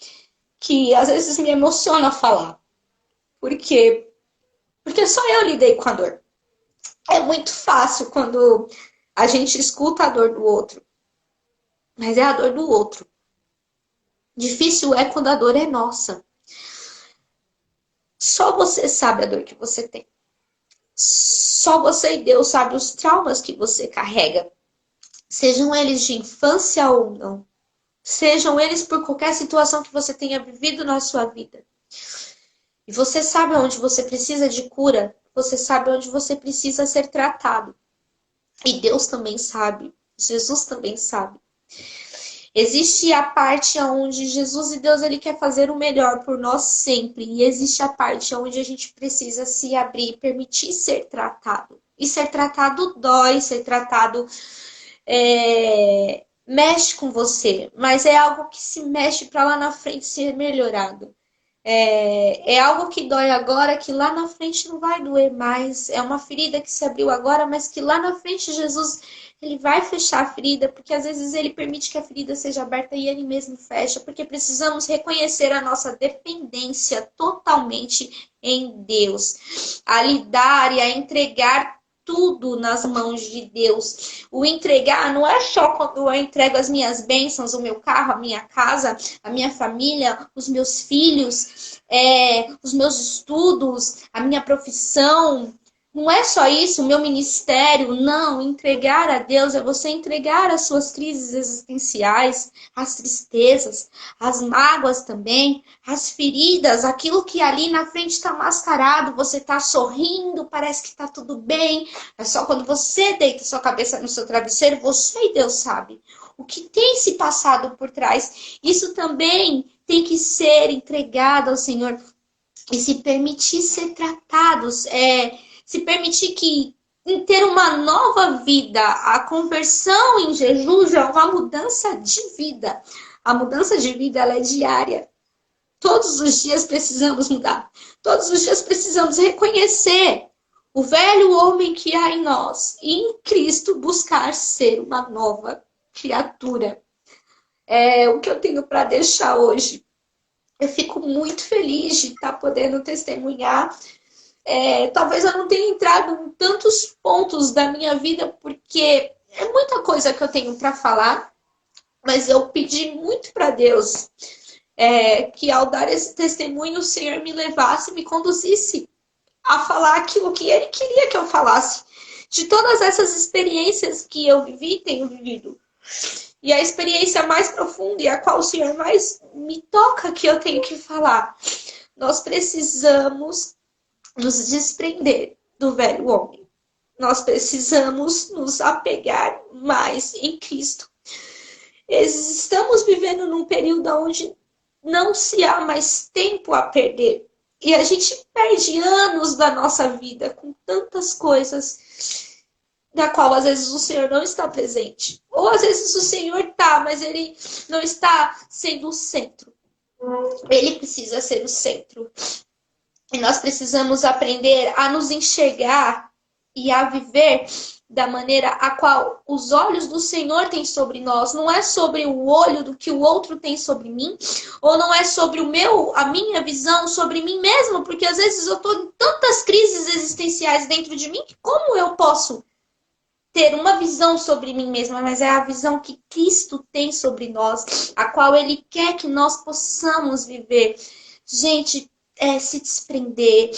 Que às vezes me emociona falar. Por quê? Porque só eu lidei com a dor. É muito fácil quando a gente escuta a dor do outro. Mas é a dor do outro. Difícil é quando a dor é nossa. Só você sabe a dor que você tem. Só você e Deus sabe os traumas que você carrega. Sejam eles de infância ou não. Sejam eles por qualquer situação que você tenha vivido na sua vida. E você sabe onde você precisa de cura. Você sabe onde você precisa ser tratado. E Deus também sabe. Jesus também sabe. Existe a parte onde Jesus e Deus ele quer fazer o melhor por nós sempre. E existe a parte onde a gente precisa se abrir e permitir ser tratado. E ser tratado dói, ser tratado mexe com você. Mas é algo que se mexe para lá na frente ser melhorado. É algo que dói agora, que lá na frente não vai doer mais. É uma ferida que se abriu agora, mas que lá na frente Jesus ele vai fechar a ferida, porque às vezes ele permite que a ferida seja aberta e ele mesmo fecha, porque precisamos reconhecer a nossa dependência totalmente em Deus, a lidar e a entregar tudo nas mãos de Deus. O entregar não é só quando eu entrego as minhas bênçãos, o meu carro, a minha casa, a minha família, os meus filhos, os meus estudos, a minha profissão, Não é só isso, o meu ministério, não. Entregar a Deus é você entregar as suas crises existenciais, as tristezas, as mágoas também, as feridas, aquilo que ali na frente está mascarado, você está sorrindo, parece que está tudo bem. É só quando você deita sua cabeça no seu travesseiro, você e Deus sabe o que tem se passado por trás. Isso também tem que ser entregado ao Senhor e se permitir ser tratados, se permitir que em ter uma nova vida, a conversão em Jesus é uma mudança de vida. A mudança de vida ela é diária. Todos os dias precisamos mudar. Todos os dias precisamos reconhecer o velho homem que há em nós e em Cristo buscar ser uma nova criatura. É o que eu tenho para deixar hoje. Eu fico muito feliz de estar podendo testemunhar. Talvez eu não tenha entrado em tantos pontos da minha vida, porque é muita coisa que eu tenho para falar, mas eu pedi muito para Deus que ao dar esse testemunho, o Senhor me levasse, me conduzisse a falar aquilo que Ele queria que eu falasse. De todas essas experiências que eu vivi, tenho vivido. E a experiência mais profunda e a qual o Senhor mais me toca que eu tenho que falar. Nós precisamos nos desprender do velho homem. Nós precisamos nos apegar mais em Cristo. Estamos vivendo num período onde não se há mais tempo a perder. E a gente perde anos da nossa vida com tantas coisas da qual às vezes o Senhor não está presente. Ou às vezes o Senhor está, mas ele não está sendo o centro. Ele precisa ser o centro. E nós precisamos aprender a nos enxergar e a viver da maneira a qual os olhos do Senhor têm sobre nós. Não é sobre o olho do que o outro tem sobre mim, ou não é sobre a minha visão sobre mim mesmo, porque às vezes eu estou em tantas crises existenciais dentro de mim que como eu posso ter uma visão sobre mim mesma, mas é a visão que Cristo tem sobre nós, a qual Ele quer que nós possamos viver. Gente, se desprender,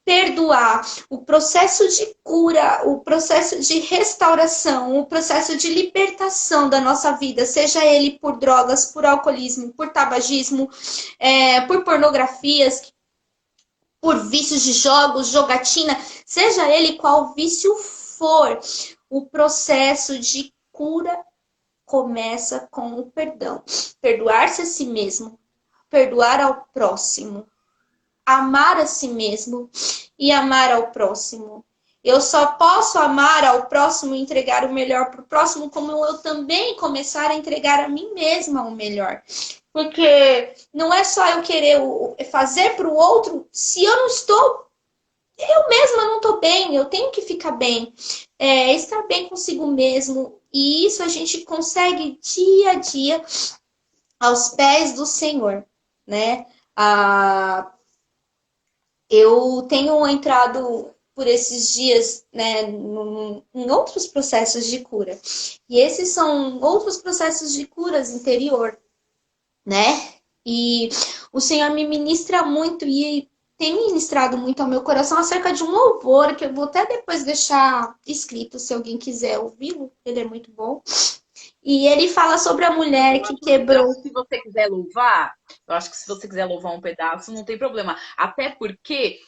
perdoar, o processo de cura, o processo de restauração, o processo de libertação da nossa vida, seja ele por drogas, por alcoolismo, por tabagismo, por pornografias, por vícios de jogos, jogatina, seja ele qual vício for, o processo de cura começa com o perdão. Perdoar-se a si mesmo, perdoar ao próximo, amar a si mesmo e amar ao próximo. Eu só posso amar ao próximo e entregar o melhor para o próximo, como eu também começar a entregar a mim mesma o melhor. Porque não é só eu querer fazer para o outro se eu não estou, eu mesma não estou bem, eu tenho que ficar bem. Estar bem consigo mesmo. E isso a gente consegue dia a dia aos pés do Senhor, né? Eu tenho entrado por esses dias, né, em outros processos de cura. E esses são outros processos de curas interior, né? E o Senhor me ministra muito e tem ministrado muito ao meu coração acerca de um louvor que eu vou até depois deixar escrito, se alguém quiser ouvi-lo, ele é muito bom. E ele fala sobre a mulher que quebrou. Se você quiser louvar, eu acho que se você quiser louvar um pedaço, não tem problema. Até porque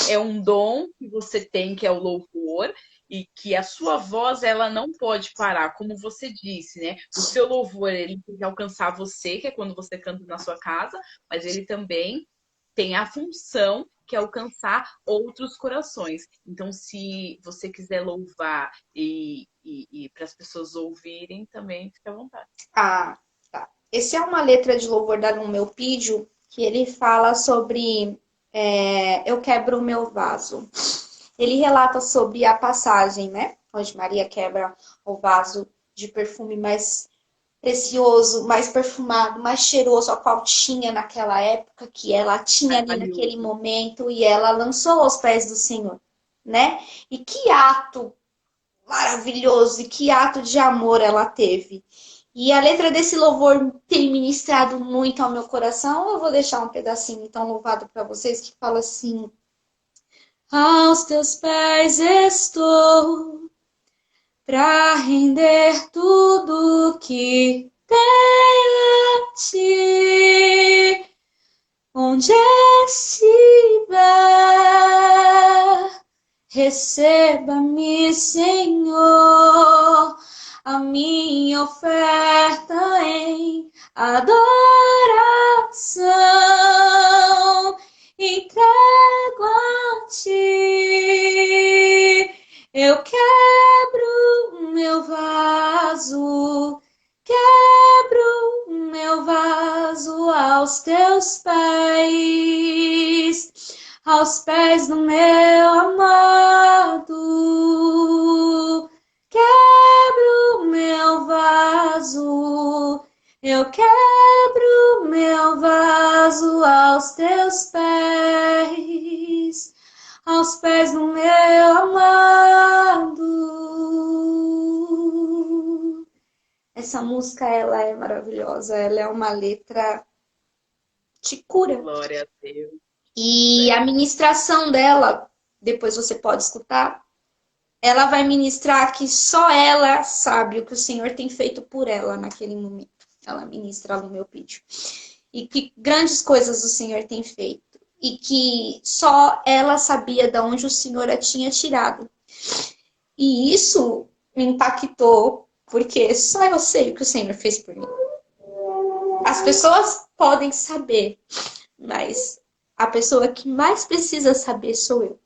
é um dom que você tem, que é o louvor, e que a sua voz, ela não pode parar, como você disse, né? O seu louvor, ele tem que alcançar você, que é quando você canta na sua casa, mas ele também tem a função que é alcançar outros corações. Então, se você quiser louvar e para as pessoas ouvirem, também fica à vontade. Tá. Essa é uma letra de louvor da no meu pídio, que ele fala sobre eu quebro o meu vaso. Ele relata sobre a passagem, né? Onde Maria quebra o vaso de perfume mais precioso, mais perfumado, mais cheiroso, a qual tinha naquela época, que ela tinha ali naquele momento, e ela lançou aos pés do Senhor, né? E que ato maravilhoso, e que ato de amor ela teve. E a letra desse louvor tem ministrado muito ao meu coração. Eu vou deixar um pedacinho então louvado para vocês que fala assim: aos teus pés estou, para render tudo que tenho a ti. Onde estiver, receba-me, Senhor, a minha oferta em adoração. Entrego a ti, eu quebro meu vaso, quebro meu vaso aos pés do meu amado. Quebro meu vaso, eu quebro meu vaso aos pés do meu amado. Essa música, ela é maravilhosa, ela é uma letra de cura. Glória a Deus. E a ministração dela, depois você pode escutar, ela vai ministrar que só ela sabe o que o Senhor tem feito por ela naquele momento. Ela ministra no meu vídeo. E que grandes coisas o Senhor tem feito. E que só ela sabia de onde o Senhor a tinha tirado. E isso me impactou, porque só eu sei o que o Senhor fez por mim. As pessoas podem saber, mas a pessoa que mais precisa saber sou eu.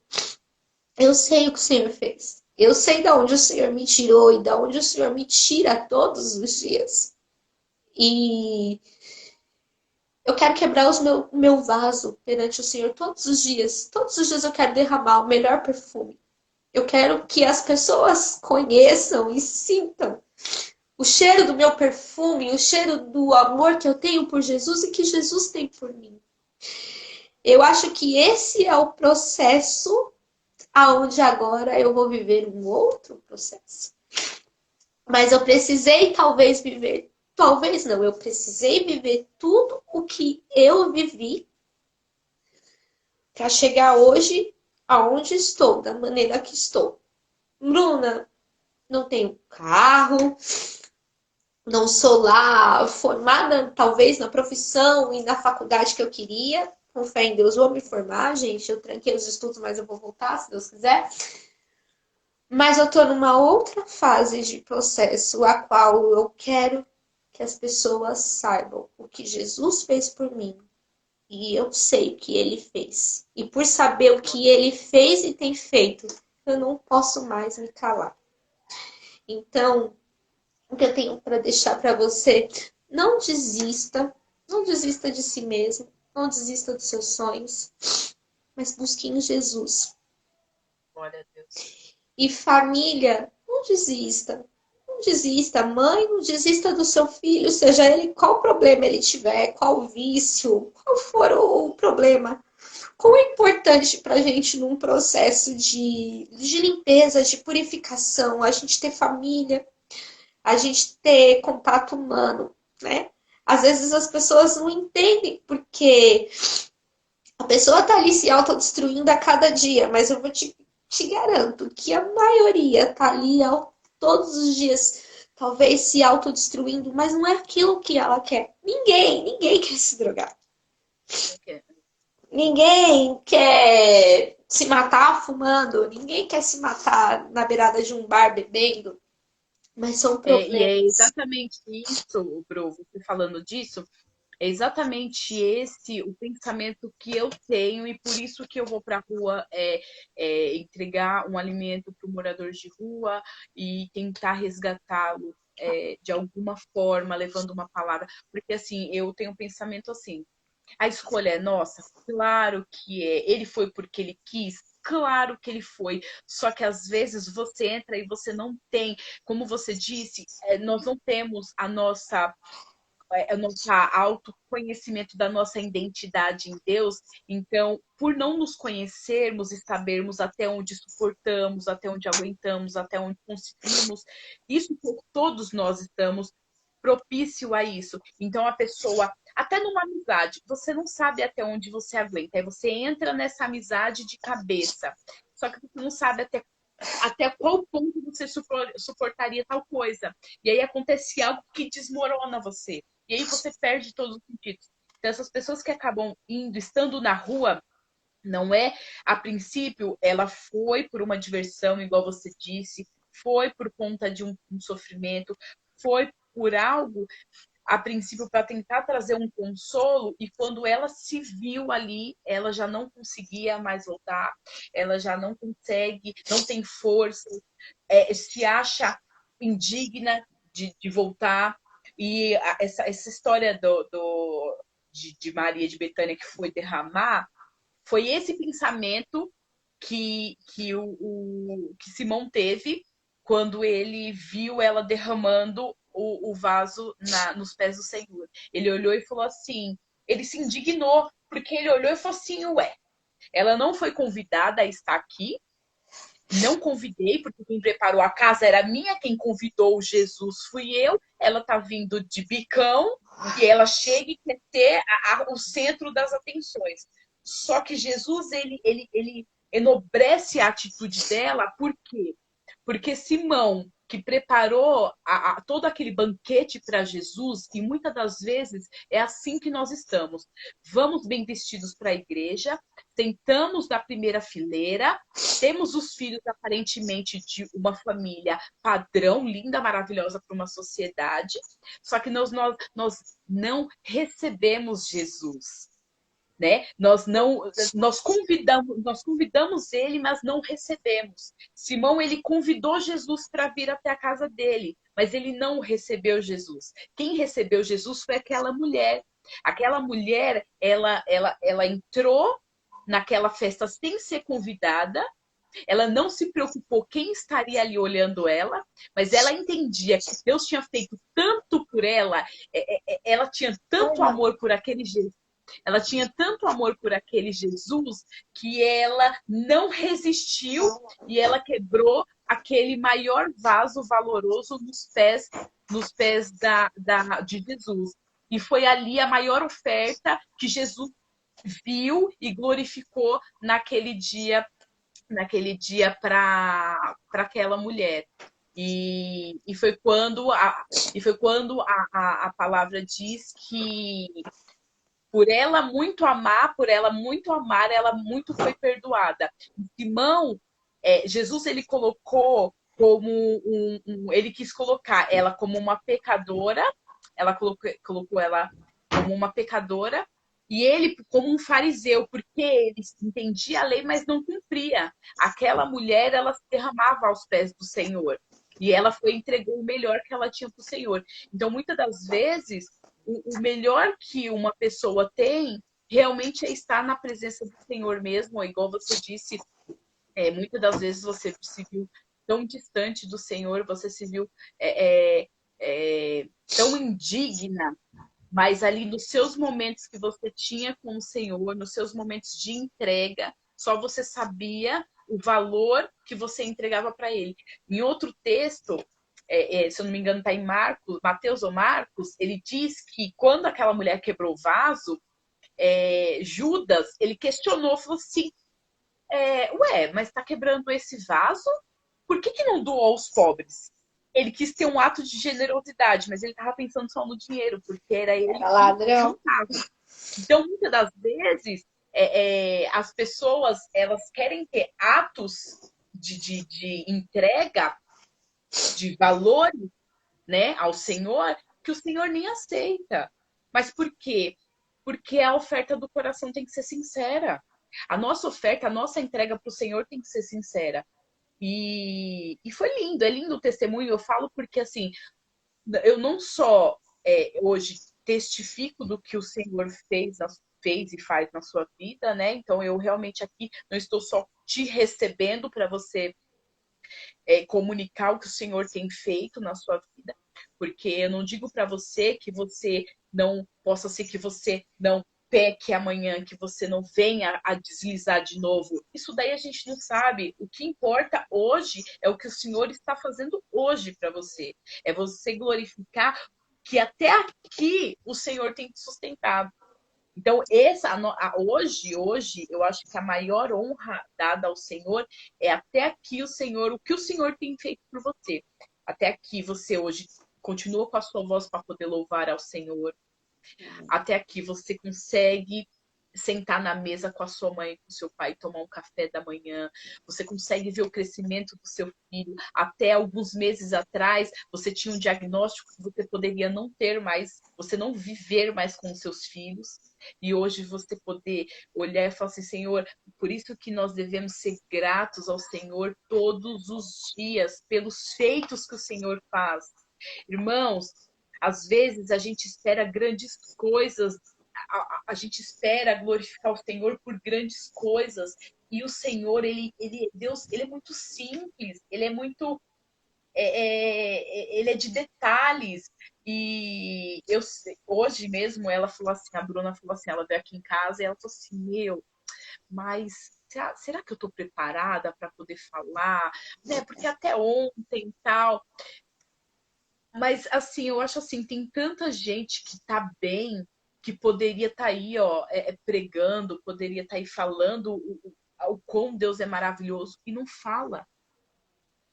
Eu sei o que o Senhor fez. Eu sei de onde o Senhor me tirou e de onde o Senhor me tira todos os dias. E eu quero quebrar o meu vaso perante o Senhor todos os dias. Todos os dias eu quero derramar o melhor perfume. Eu quero que as pessoas conheçam e sintam o cheiro do meu perfume, o cheiro do amor que eu tenho por Jesus e que Jesus tem por mim. Eu acho que esse é o processo aonde agora eu vou viver um outro processo. Mas eu precisei talvez viver, talvez não, eu precisei viver tudo o que eu vivi para chegar hoje aonde estou, da maneira que estou. Bruna, não tenho carro, não sou lá formada talvez na profissão e na faculdade que eu queria. Com fé em Deus, vou me formar, gente. Eu tranquei os estudos, mas eu vou voltar, se Deus quiser. Mas eu tô numa outra fase de processo, a qual eu quero que as pessoas saibam o que Jesus fez por mim. E eu sei o que ele fez. E por saber o que ele fez e tem feito, eu não posso mais me calar. Então, o que eu tenho para deixar para você, não desista, não desista de si mesmo, não desista dos seus sonhos, mas busque em Jesus. Glória a Deus. E família, não desista. Não desista, mãe, não desista do seu filho, seja ele qual problema ele tiver, qual vício, qual for o problema. Quão é importante para a gente num processo de limpeza, de purificação, a gente ter família, a gente ter contato humano, né? Às vezes as pessoas não entendem porque a pessoa tá ali se autodestruindo a cada dia, mas eu vou te garanto que a maioria tá ali todos os dias, talvez se autodestruindo, mas não é aquilo que ela quer. Ninguém quer se drogar. Ninguém quer se matar fumando, ninguém quer se matar na beirada de um bar bebendo, mas são E é problemas. exatamente isso, Bru, você falando disso, é exatamente esse o pensamento que eu tenho e por isso que eu vou para a rua entregar um alimento para o morador de rua e tentar resgatá-lo de alguma forma, levando uma palavra. Porque assim, eu tenho um pensamento assim, a escolha é nossa? Claro que é. Ele foi porque ele quis? Claro que ele foi. Só que às vezes você entra e você não tem, como você disse, nós não temos o nosso autoconhecimento da nossa identidade em Deus. Então, por não nos conhecermos e sabermos até onde suportamos, até onde aguentamos, até onde conseguimos, isso todos nós estamos propício a isso. Então, a pessoa Até numa amizade, você não sabe até onde você aguenta. Aí você entra nessa amizade de cabeça. Só que você não sabe até qual ponto você suportaria tal coisa. E aí acontece algo que desmorona você. E aí você perde todos os sentidos. Então, essas pessoas que acabam indo, estando na rua, não é, a princípio, ela foi por uma diversão, igual você disse, foi por conta de um sofrimento, foi por algo, a princípio, para tentar trazer um consolo, e quando ela se viu ali, ela já não conseguia mais voltar, ela já não consegue, não tem força, se acha indigna de voltar. E essa história de Maria de Betânia que foi derramar, foi esse pensamento que Simão teve quando ele viu ela derramando o vaso nos pés do Senhor. Ele olhou e falou assim, ele se indignou, porque ele olhou e falou assim, ué, ela não foi convidada a estar aqui, não convidei, porque quem preparou a casa era minha, quem convidou Jesus fui eu, ela tá vindo de bicão, e ela chega e quer ter o centro das atenções. Só que Jesus, ele enobrece a atitude dela, por quê? Porque Simão, que preparou todo aquele banquete para Jesus, e muitas das vezes é assim que nós estamos. Vamos bem vestidos para a igreja, sentamos na primeira fileira, temos os filhos aparentemente de uma família padrão, linda, maravilhosa para uma sociedade, só que nós não recebemos Jesus. Né? Nós convidamos ele, mas não recebemos. Simão, ele convidou Jesus para vir até a casa dele, mas ele não recebeu Jesus. Quem recebeu Jesus foi aquela mulher. Aquela mulher, ela entrou naquela festa sem ser convidada. Ela não se preocupou quem estaria ali olhando ela, mas ela entendia que Deus tinha feito tanto por ela, ela tinha tanto amor por aquele Jesus, ela tinha tanto amor por aquele Jesus, que ela não resistiu e ela quebrou aquele maior vaso valoroso nos pés de Jesus. E foi ali a maior oferta que Jesus viu e glorificou naquele dia para aquela mulher. E foi quando a palavra diz que por ela muito amar, ela muito foi perdoada. Simão, Jesus, ele colocou como ele quis colocar ela como uma pecadora, ela colocou ela como uma pecadora, e ele como um fariseu, porque ele entendia a lei, mas não cumpria. Aquela mulher, ela se derramava aos pés do Senhor. E ela entregou o melhor que ela tinha para o Senhor. Então, muitas das vezes, o melhor que uma pessoa tem realmente é estar na presença do Senhor mesmo, igual você disse, muitas das vezes você se viu tão distante do Senhor, você se viu tão indigna, mas ali nos seus momentos que você tinha com o Senhor, nos seus momentos de entrega, só você sabia o valor que você entregava para Ele. Em outro texto, se eu não me engano, está em Mateus ou Marcos, ele diz que quando aquela mulher quebrou o vaso, Judas, ele questionou, falou assim, ué, mas está quebrando esse vaso? Por que não doou aos pobres? Ele quis ter um ato de generosidade, mas ele estava pensando só no dinheiro, porque era ele Era ladrão. que juntava. Então, muitas das vezes, as pessoas, elas querem ter atos de entrega, de valores, né, ao Senhor, que o Senhor nem aceita. Mas por quê? Porque a oferta do coração tem que ser sincera. A nossa oferta, a nossa entrega para o Senhor tem que ser sincera. E foi lindo, é lindo o testemunho. Eu falo porque, assim, eu não só hoje testifico do que o Senhor fez e faz na sua vida, né? Então, eu realmente aqui não estou só te recebendo para você comunicar o que o Senhor tem feito na sua vida, porque eu não digo para você que você não possa ser que você não peque amanhã, que você não venha a deslizar de novo. Isso daí a gente não sabe. O que importa hoje é o que o Senhor está fazendo hoje para você. É você glorificar que até aqui o Senhor tem te sustentado. Então, hoje, eu acho que a maior honra dada ao Senhor é até aqui o que o Senhor tem feito por você. Até aqui você hoje continua com a sua voz para poder louvar ao Senhor. Até aqui você consegue sentar na mesa com a sua mãe, com o seu pai, tomar um café da manhã. Você consegue ver o crescimento do seu filho. Até alguns meses atrás, você tinha um diagnóstico que você poderia não ter mais, você não viver mais com os seus filhos. E hoje você poder olhar e falar assim, Senhor, por isso que nós devemos ser gratos ao Senhor todos os dias, pelos feitos que o Senhor faz. Irmãos, às vezes a gente espera grandes coisas, a gente espera glorificar o Senhor por grandes coisas. E o Senhor, Deus, ele é muito simples, ele é muito, ele é de detalhes. E hoje mesmo ela falou assim, a Bruna falou assim, ela veio aqui em casa e ela falou assim, mas será que eu estou preparada para poder falar? Né? Porque até ontem e tal. Mas, assim, eu acho assim, tem tanta gente que tá bem, que poderia estar aí, ó, pregando, poderia estar aí falando o quão Deus é maravilhoso, e não fala.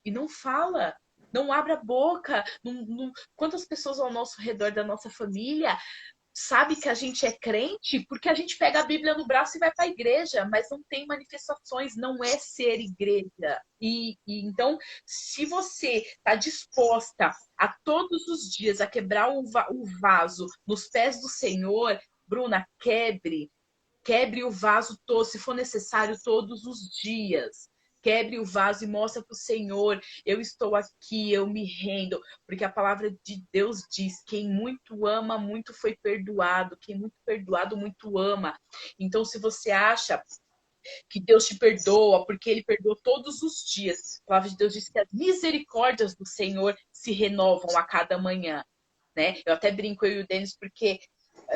E não fala. Não abre a boca. Quantas pessoas ao nosso redor da nossa família sabe que a gente é crente porque a gente pega a Bíblia no braço e vai para a igreja, mas não tem manifestações, não é ser igreja. E então, se você está disposta a todos os dias a quebrar o vaso nos pés do Senhor, Bruna, quebre o vaso todo, se for necessário, todos os dias. Quebre o vaso e mostra para o Senhor, eu estou aqui, eu me rendo, porque a palavra de Deus diz, quem muito ama, muito foi perdoado, quem muito perdoado, muito ama. Então, se você acha que Deus te perdoa, porque Ele perdoa todos os dias, a palavra de Deus diz que as misericórdias do Senhor se renovam a cada manhã. Né? Eu até brinco, eu e o Denis, porque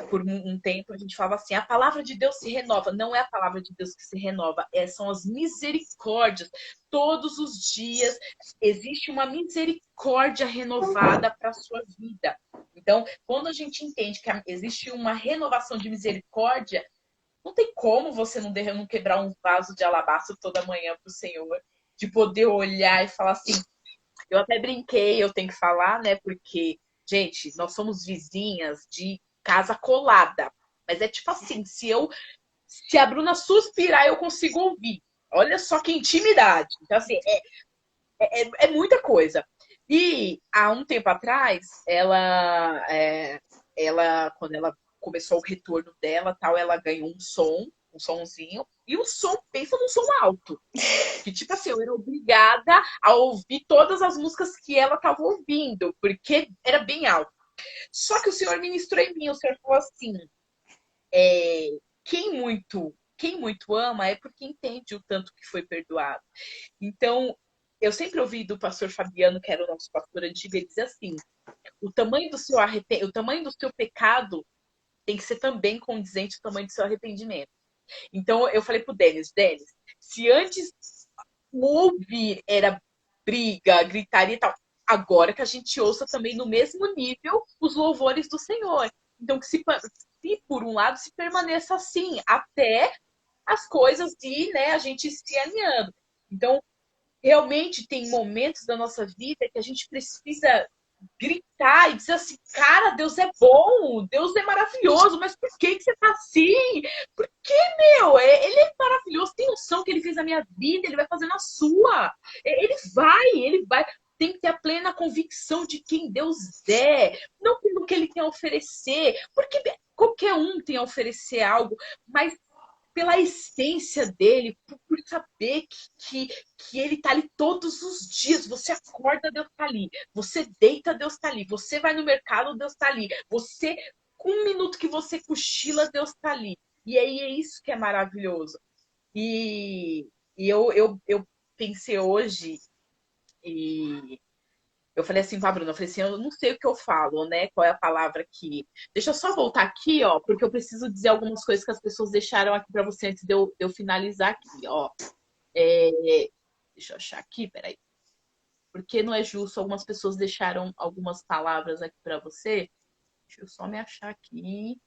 por um tempo a gente falava assim, a palavra de Deus se renova. Não é a palavra de Deus que se renova, são as misericórdias. Todos os dias existe uma misericórdia renovada para a sua vida. Então, quando a gente entende que existe uma renovação de misericórdia, não tem como você não quebrar um vaso de alabastro toda manhã para o Senhor, de poder olhar e falar assim, eu até brinquei, eu tenho que falar, né? Porque, gente, nós somos vizinhas de casa colada. Mas é tipo assim, se a Bruna suspirar, eu consigo ouvir. Olha só que intimidade. Então, assim, é muita coisa. E há um tempo atrás, quando ela começou o retorno dela, tal, ela ganhou um sonzinho, e o som, pensa num som alto. Que, tipo assim, eu era obrigada a ouvir todas as músicas que ela estava ouvindo, porque era bem alto. Só que o Senhor ministrou em mim, o Senhor falou assim, é, quem muito ama é porque entende o tanto que foi perdoado. Então, eu sempre ouvi do pastor Fabiano, que era o nosso pastor antigo, ele diz assim, o tamanho do seu pecado tem que ser também condizente ao tamanho do seu arrependimento. Então, eu falei pro Denis, se antes o ouvir era briga, gritaria e tal, agora que a gente ouça também no mesmo nível os louvores do Senhor. Então, que se por um lado se permaneça assim, até as coisas de, né, a gente se alinhando. Então, realmente tem momentos da nossa vida que a gente precisa gritar e dizer assim, cara, Deus é bom, Deus é maravilhoso, mas por que você tá assim? Porque, ele é maravilhoso, tem noção que ele fez na minha vida, ele vai fazer na sua. Ele vai. Tem que ter a plena convicção de quem Deus é, não pelo que ele tem a oferecer, porque qualquer um tem a oferecer algo, mas pela essência dele, por saber que ele tá ali todos os dias. Você acorda, Deus tá ali. Você deita, Deus tá ali. Você vai no mercado, Deus tá ali. Você, com um minuto que você cochila, Deus tá ali. E aí é isso que é maravilhoso. E, eu pensei hoje, e eu falei assim pra Bruna, eu falei assim, eu não sei o que eu falo, né? Qual é a palavra aqui. Deixa eu só voltar aqui, ó, porque eu preciso dizer algumas coisas que as pessoas deixaram aqui para você antes de eu finalizar aqui, ó. É, deixa eu achar aqui, peraí. Porque não é justo, algumas pessoas deixaram algumas palavras aqui para você. Deixa eu só me achar aqui.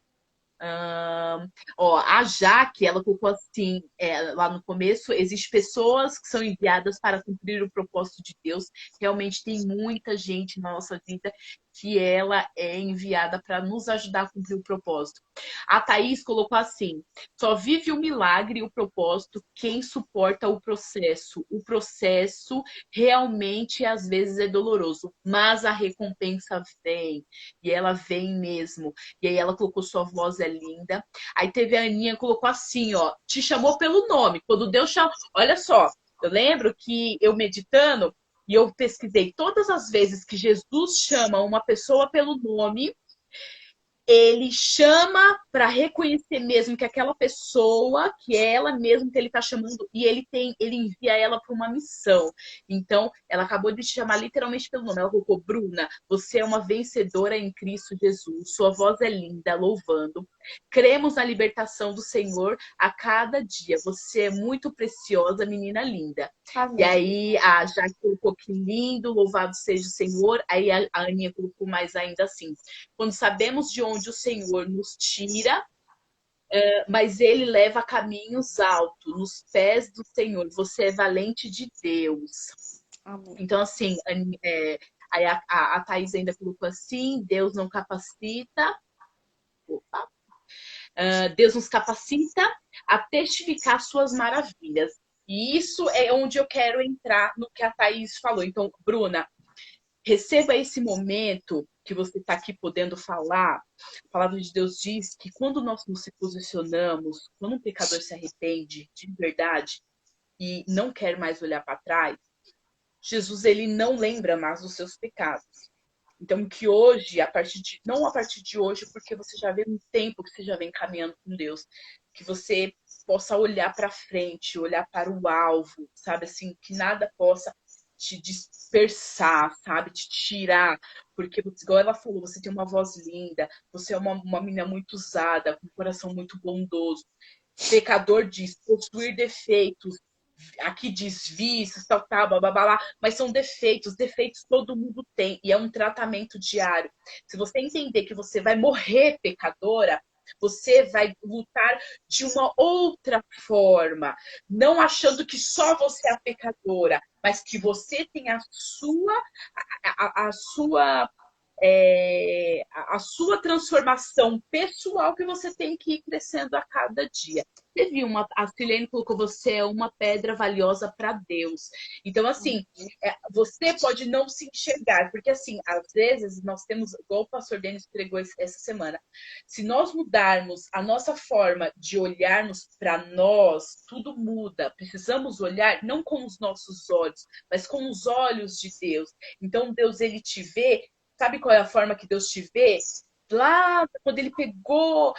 Ó, a Jaque, ela colocou assim, lá no começo, existem pessoas que são enviadas para cumprir o propósito de Deus. Realmente tem muita gente na nossa vida que ela é enviada para nos ajudar a cumprir o propósito. A Thaís colocou assim: só vive o milagre e o propósito quem suporta o processo. O processo realmente às vezes é doloroso, mas a recompensa vem, e ela vem mesmo. E aí ela colocou sua voz é linda. Aí teve a Aninha colocou assim, ó, te chamou pelo nome. Quando Deus chama, olha só, eu lembro que eu meditando e eu pesquisei todas as vezes que Jesus chama uma pessoa pelo nome, ele chama para reconhecer mesmo que aquela pessoa, que é ela mesmo que ele está chamando, e ele envia ela para uma missão. Então, ela acabou de te chamar literalmente pelo nome. Ela colocou: Bruna, você é uma vencedora em Cristo Jesus. Sua voz é linda, louvando. Cremos na libertação do Senhor a cada dia. Você é muito preciosa, menina linda. E Amém. aí a Jaque colocou: que lindo, louvado seja o Senhor. Aí a Aninha colocou mais ainda assim: quando sabemos de onde o Senhor nos tira, mas ele leva caminhos altos, nos pés do Senhor. Você é valente de Deus. Amém. Então, assim, aí a Thaís ainda colocou assim: Deus não capacita. Opa, Deus nos capacita a testificar suas maravilhas. E isso é onde eu quero entrar no que a Thaís falou. Então, Bruna, receba esse momento que você está aqui podendo falar. A palavra de Deus diz que quando nós nos posicionamos, quando um pecador se arrepende de verdade e não quer mais olhar para trás, Jesus ele não lembra mais dos seus pecados. Então que hoje, não a partir de hoje, porque você já vê um tempo que você já vem caminhando com Deus, que você possa olhar para frente, olhar para o alvo, sabe assim, que nada possa te dispersar, sabe? Te tirar. Porque, igual ela falou, você tem uma voz linda, você é uma menina muito usada, com um coração muito bondoso. Pecador diz possuir defeitos. Aqui diz vícios, tal, blá, blá, blá, mas são defeitos. Defeitos todo mundo tem e é um tratamento diário. Se você entender que você vai morrer pecadora, você vai lutar de uma outra forma, não achando que só você é a pecadora, mas que você tem a sua a sua transformação pessoal que você tem que ir crescendo a cada dia. Teve a Silene colocou: você é uma pedra valiosa para Deus. Então, assim, você pode não se enxergar, porque, assim, às vezes nós temos, igual o pastor Denis pregou essa semana, se nós mudarmos a nossa forma de olharmos para nós, tudo muda. Precisamos olhar não com os nossos olhos, mas com os olhos de Deus. Então, Deus, ele te vê. Sabe qual é a forma que Deus te vê? Lá, quando ele pegou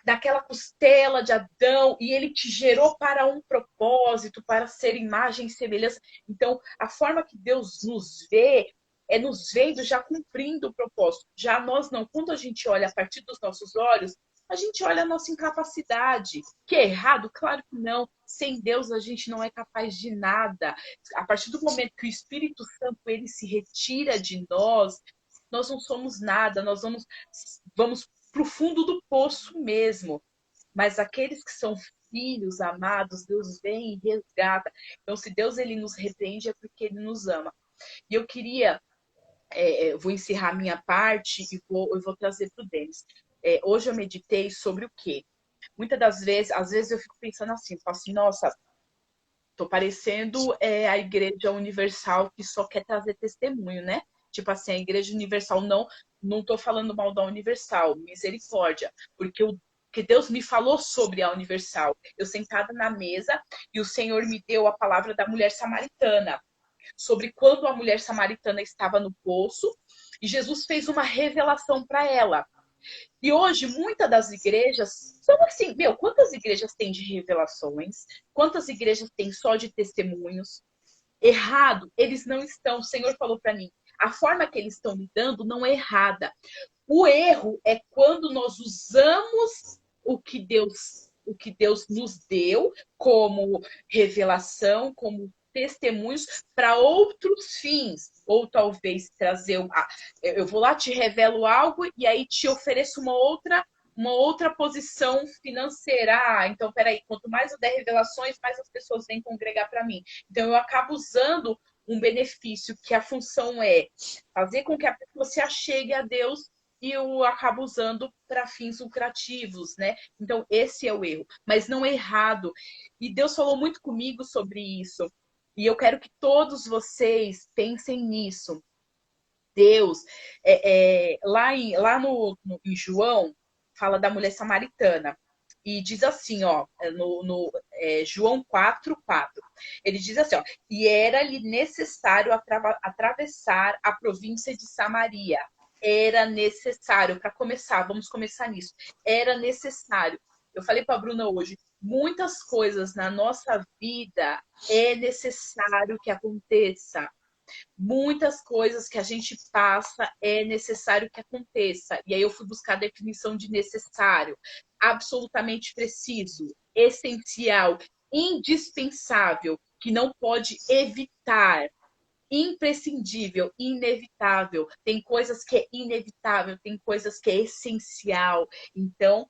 daquela costela de Adão e ele te gerou para um propósito, para ser imagem e semelhança. Então, a forma que Deus nos vê é nos vendo já cumprindo o propósito. Já nós não. Quando a gente olha a partir dos nossos olhos, a gente olha a nossa incapacidade. Que é errado? Claro que não. Sem Deus a gente não é capaz de nada. A partir do momento que o Espírito Santo ele se retira de nós não somos nada, nós vamos para o fundo do poço mesmo. Mas aqueles que são filhos amados, Deus vem e resgata. Então, se Deus ele nos repreende, é porque ele nos ama. E eu queria, vou encerrar minha parte e eu vou trazer para o Denis. Hoje eu meditei sobre o quê? Muitas das vezes, às vezes eu fico pensando assim, falo assim, nossa, tô parecendo a Igreja Universal que só quer trazer testemunho, né? Tipo assim, a Igreja Universal não tô falando mal da Universal, misericórdia, porque que Deus me falou sobre a Universal. Eu sentada na mesa e o Senhor me deu a palavra da mulher samaritana, sobre quando a mulher samaritana estava no poço e Jesus fez uma revelação para ela. E hoje, muitas das igrejas são assim, meu, quantas igrejas tem de revelações? Quantas igrejas tem só de testemunhos? Errado, eles não estão. O Senhor falou para mim, a forma que eles estão lidando não é errada. O erro é quando nós usamos o que Deus nos deu como revelação, como testemunhos para outros fins. Ou talvez trazer. Eu vou lá, te revelo algo e aí te ofereço uma outra posição financeira. Então, peraí, quanto mais eu der revelações, mais as pessoas vêm congregar para mim. Então, eu acabo usando um benefício que a função é fazer com que a pessoa se achegue a Deus e eu acabo usando para fins lucrativos, né? Então, esse é o erro, mas não é errado. E Deus falou muito comigo sobre isso. E eu quero que todos vocês pensem nisso. Deus, em João, fala da mulher samaritana. E diz assim, ó, João 4:4. Ele diz assim, ó, e era-lhe necessário atravessar a província de Samaria. Era necessário, para começar, vamos começar nisso. Era necessário. Eu falei para a Bruna hoje, muitas coisas na nossa vida é necessário que aconteça. Muitas coisas que a gente passa é necessário que aconteça. E aí eu fui buscar a definição de necessário. Absolutamente preciso, essencial, indispensável, que não pode evitar. Imprescindível, inevitável. Tem coisas que é inevitável, tem coisas que é essencial. Então,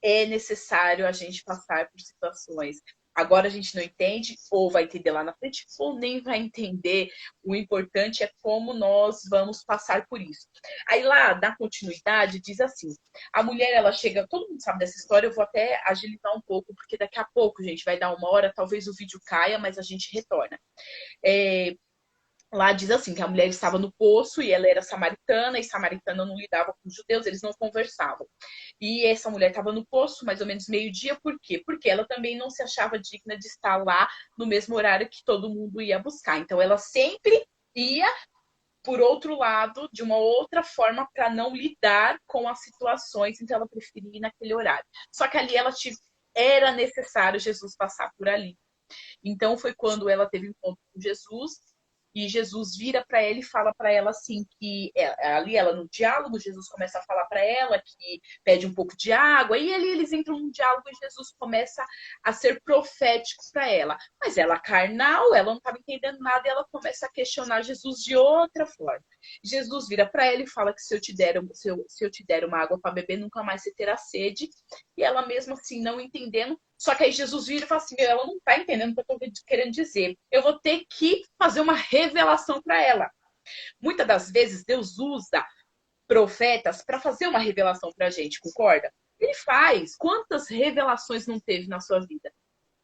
é necessário a gente passar por situações. Agora a gente não entende, ou vai entender lá na frente, ou nem vai entender. O importante é como nós vamos passar por isso. Aí lá, na continuidade, diz assim: a mulher, ela chega, todo mundo sabe dessa história, eu vou até agilizar um pouco, porque daqui a pouco, gente, vai dar 1 hora, talvez o vídeo caia, mas a gente retorna. Lá diz assim, que a mulher estava no poço e ela era samaritana, e samaritana não lidava com os judeus, eles não conversavam. E essa mulher estava no poço, mais ou menos meio-dia, por quê? Porque ela também não se achava digna de estar lá no mesmo horário que todo mundo ia buscar. Então, ela sempre ia por outro lado, de uma outra forma, para não lidar com as situações, então ela preferia ir naquele horário. Só que ali era necessário Jesus passar por ali. Então, foi quando ela teve um encontro com Jesus. E Jesus vira para ela e fala para ela assim que ali ela no diálogo, Jesus começa a falar para ela que pede um pouco de água e ali eles entram num diálogo e Jesus começa a ser profético para ela. Mas ela carnal, ela não estava entendendo nada e ela começa a questionar Jesus de outra forma. Jesus vira para ela e fala que se eu te der uma água para beber, nunca mais você terá sede. E ela mesmo assim não entendendo. Só que aí Jesus vira e fala assim, ela não está entendendo o que eu estou querendo dizer. Eu vou ter que fazer uma revelação para ela. Muitas das vezes Deus usa profetas para fazer uma revelação para a gente, concorda? Ele faz. Quantas revelações não teve na sua vida?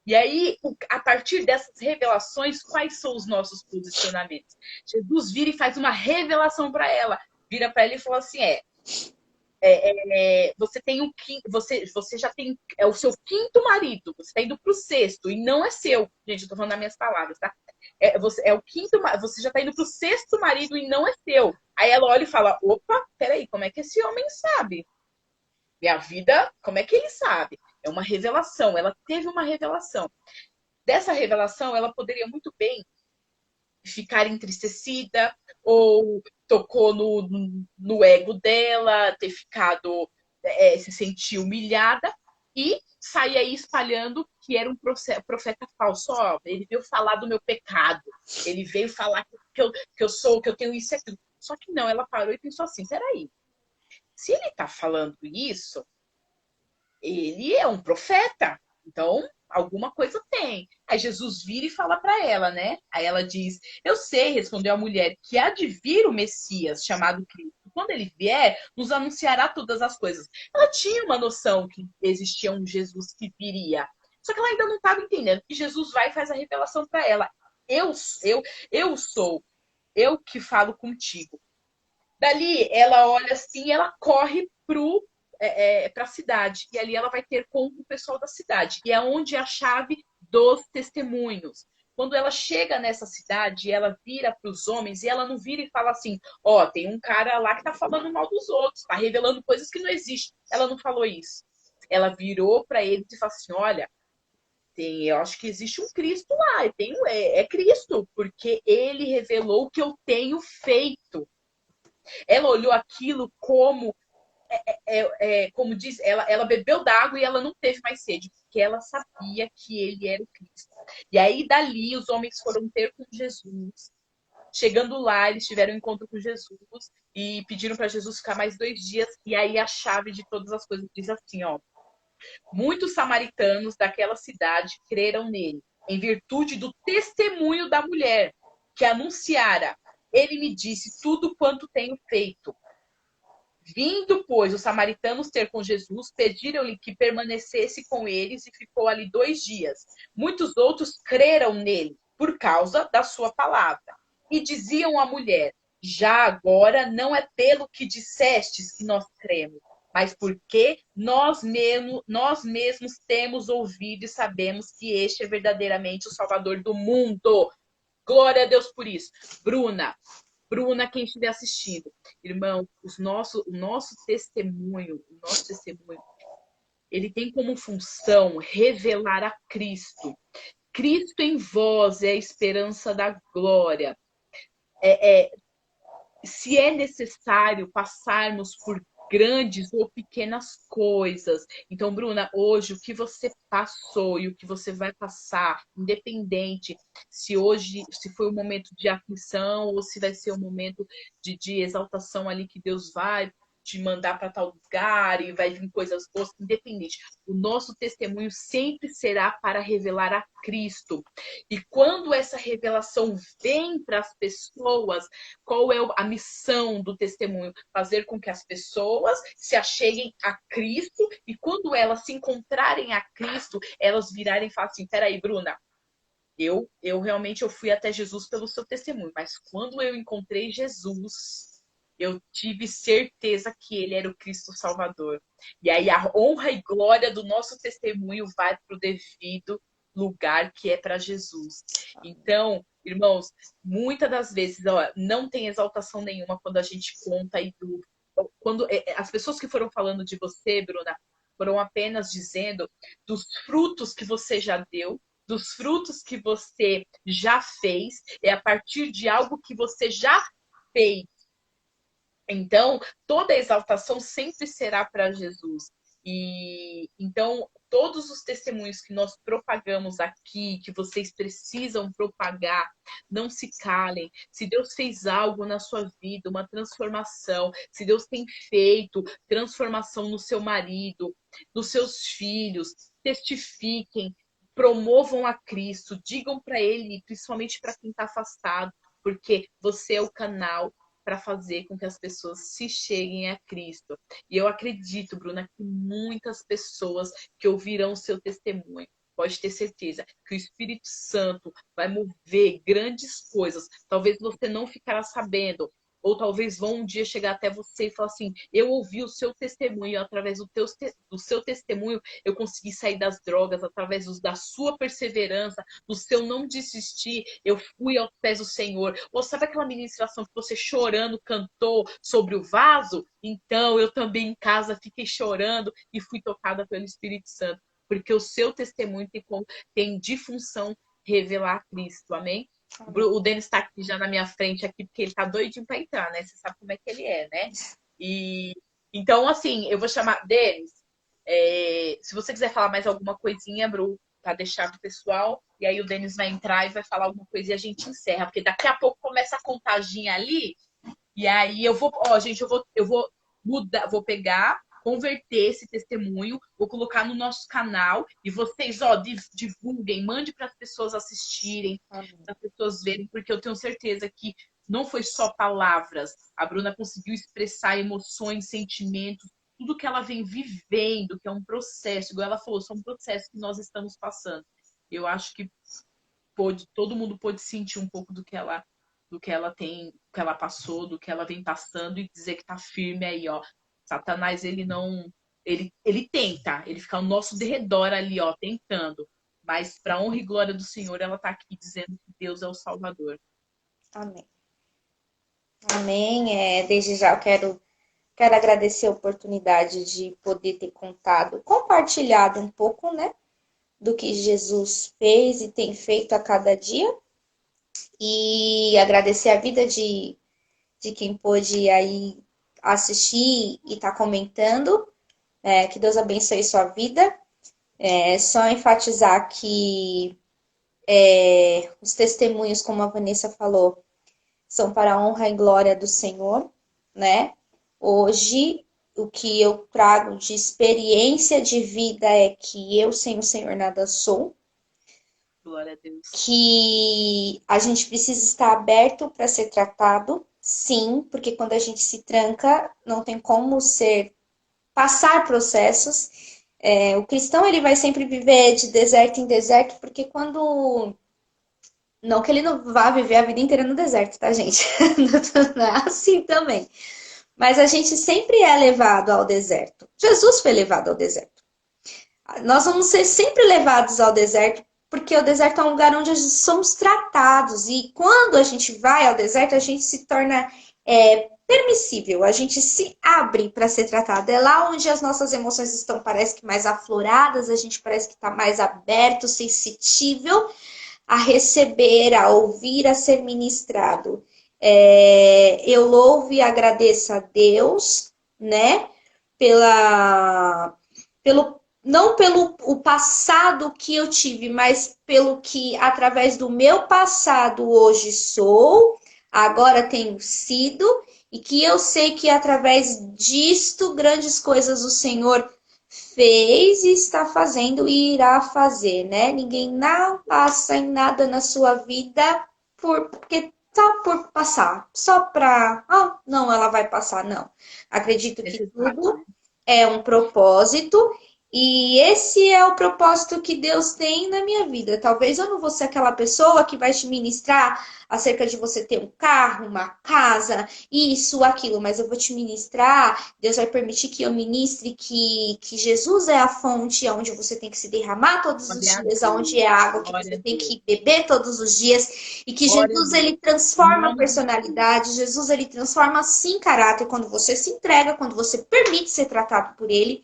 E aí, a partir dessas revelações, quais são os nossos posicionamentos? Jesus vira e faz uma revelação para ela. Vira para ela e fala assim, você tem você já tem o seu quinto marido, você está indo para o sexto e não é seu. Gente, eu estou falando nas minhas palavras, tá? O quinto, você já está indo para o sexto marido e não é seu. Aí ela olha e fala: opa, peraí, como é que esse homem sabe? Minha vida, como é que ele sabe? É uma revelação. Ela teve uma revelação. Dessa revelação, ela poderia muito bem ficar entristecida ou tocou no ego dela, ter ficado, se sentir humilhada e sair aí espalhando que era um profeta falso. Ó, ele veio falar do meu pecado, ele veio falar que eu tenho isso e aquilo. Só que não, ela parou e pensou assim, peraí, se ele tá falando isso, ele é um profeta, então alguma coisa tem. Aí Jesus vira e fala para ela, né? Aí ela diz: eu sei, respondeu a mulher, que há de vir o Messias, chamado Cristo. Quando ele vier, nos anunciará todas as coisas. Ela tinha uma noção que existia um Jesus que viria. Só que ela ainda não estava entendendo. E Jesus vai e faz a revelação para ela. Eu sou, eu que falo contigo. Dali, ela olha assim, ela corre para a cidade. E ali ela vai ter com o pessoal da cidade. E é onde é a chave dos testemunhos. Quando ela chega nessa cidade, ela vira para os homens e ela não vira e fala assim: ó, tem um cara lá que tá falando mal dos outros, tá revelando coisas que não existem. Ela não falou isso. Ela virou para eles e falou assim: olha, eu acho que existe um Cristo lá, é Cristo, porque ele revelou o que eu tenho feito. Ela olhou aquilo como como diz, ela bebeu d'água e ela não teve mais sede, porque ela sabia que ele era o Cristo. E aí, dali, os homens foram ter com Jesus. Chegando lá, eles tiveram um encontro com Jesus e pediram para Jesus ficar mais 2 dias. E aí, a chave de todas as coisas diz assim, ó. Muitos samaritanos daquela cidade creram nele, em virtude do testemunho da mulher, que anunciara. Ele me disse tudo quanto tenho feito. Vindo, pois, os samaritanos ter com Jesus, pediram-lhe que permanecesse com eles e ficou ali 2 dias. Muitos outros creram nele, por causa da sua palavra. E diziam à mulher, já agora não é pelo que dissestes que nós cremos, mas porque nós mesmos temos ouvido e sabemos que este é verdadeiramente o Salvador do mundo. Glória a Deus por isso. Bruna, quem estiver assistindo, irmão, o nosso testemunho, ele tem como função revelar a Cristo. Cristo em vós é a esperança da glória. Se é necessário passarmos por grandes ou pequenas coisas. Então, Bruna, hoje o que você passou e o que você vai passar, independente se foi um momento de aflição ou se vai ser um momento de exaltação ali que Deus vai te mandar para tal lugar e vai vir coisas boas, independente. O nosso testemunho sempre será para revelar a Cristo. E quando essa revelação vem para as pessoas, qual é a missão do testemunho? Fazer com que as pessoas se acheguem a Cristo e quando elas se encontrarem a Cristo, elas virarem e falarem assim, peraí, Bruna, eu realmente fui até Jesus pelo seu testemunho, mas quando eu encontrei Jesus, eu tive certeza que ele era o Cristo Salvador. E aí a honra e glória do nosso testemunho vai para o devido lugar que é para Jesus. Então, irmãos, muitas das vezes, ó, não tem exaltação nenhuma quando a gente conta quando as pessoas que foram falando de você, Bruna, foram apenas dizendo dos frutos que você já deu, dos frutos que você já fez, é a partir de algo que você já fez. Então, toda exaltação sempre será para Jesus. E então, todos os testemunhos que nós propagamos aqui, que vocês precisam propagar, não se calem. Se Deus fez algo na sua vida, uma transformação, se Deus tem feito transformação no seu marido, nos seus filhos, testifiquem, promovam a Cristo, digam para ele, principalmente para quem está afastado, porque você é o canal para fazer com que as pessoas se cheguem a Cristo. E eu acredito, Bruna, que muitas pessoas que ouvirão o seu testemunho, pode ter certeza que o Espírito Santo vai mover grandes coisas. Talvez você não ficará sabendo, ou talvez vão um dia chegar até você e falar assim, eu ouvi o seu testemunho, através do seu testemunho eu consegui sair das drogas, através da sua perseverança, do seu não desistir, eu fui aos pés do Senhor. Ou sabe aquela ministração que você chorando cantou sobre o vaso? Então eu também em casa fiquei chorando e fui tocada pelo Espírito Santo, porque o seu testemunho tem de função revelar Cristo, amém? O Denis está aqui já na minha frente aqui, porque ele tá doidinho para entrar, né? Você sabe como é que ele é, né? E então, assim, eu vou chamar Denis. Se você quiser falar mais alguma coisinha, Bru, para deixar pro pessoal, e aí o Denis vai entrar e vai falar alguma coisa e a gente encerra, porque daqui a pouco começa a contagem ali, e aí gente, eu vou mudar, vou pegar, converter esse testemunho, vou colocar no nosso canal e vocês, divulguem, mande para as pessoas assistirem, para as pessoas verem, porque eu tenho certeza que não foi só palavras. A Bruna conseguiu expressar emoções, sentimentos, tudo que ela vem vivendo, que é um processo, igual ela falou, são processos que nós estamos passando. Eu acho que todo mundo pôde sentir um pouco do que ela tem, do que ela passou, do que ela vem passando e dizer que tá firme aí, ó. Satanás, ele não. Ele tenta, ele fica ao nosso derredor ali, ó, tentando. Mas, para honra e glória do Senhor, ela tá aqui dizendo que Deus é o Salvador. Amém. Amém. Desde já eu quero agradecer a oportunidade de poder ter compartilhado um pouco, né, do que Jesus fez e tem feito a cada dia. E agradecer a vida de quem pôde aí assistir e tá comentando. Que Deus abençoe sua vida. É só enfatizar que os testemunhos, como a Vanessa falou, são para a honra e glória do Senhor, né? Hoje, o que eu trago de experiência de vida é que eu, sem o Senhor, nada sou. Glória a Deus. Que a gente precisa estar aberto para ser tratado, sim, porque quando a gente se tranca, não tem como passar processos. O cristão ele vai sempre viver de deserto em deserto, porque quando não que ele não vá viver a vida inteira no deserto, tá, gente? Não é assim também. Mas a gente sempre é levado ao deserto. Jesus foi levado ao deserto. Nós vamos ser sempre levados ao deserto, porque o deserto é um lugar onde somos tratados. E quando a gente vai ao deserto, a gente se torna permissível, a gente se abre para ser tratado. É lá onde as nossas emoções estão, parece que mais afloradas, a gente parece que está mais aberto, sensível a receber, a ouvir, a ser ministrado. Eu louvo e agradeço a Deus, né, pelo não pelo o passado que eu tive, mas pelo que através do meu passado hoje sou, agora tenho sido, e que eu sei que através disto grandes coisas o Senhor fez e está fazendo e irá fazer, né? Ninguém não passa em nada na sua vida porque tá por passar, só para, não, ela vai passar, não. Acredito que tudo é um propósito e esse é o propósito que Deus tem na minha vida. Talvez eu não vou ser aquela pessoa que vai te ministrar acerca de você ter um carro, uma casa, isso, aquilo, mas eu vou te ministrar. Deus vai permitir que eu ministre que Jesus é a fonte onde você tem que se derramar todos os dias, onde é a água que você tem que beber todos os dias, e que Jesus ele transforma a personalidade, Jesus ele transforma sim caráter quando você se entrega, quando você permite ser tratado por ele.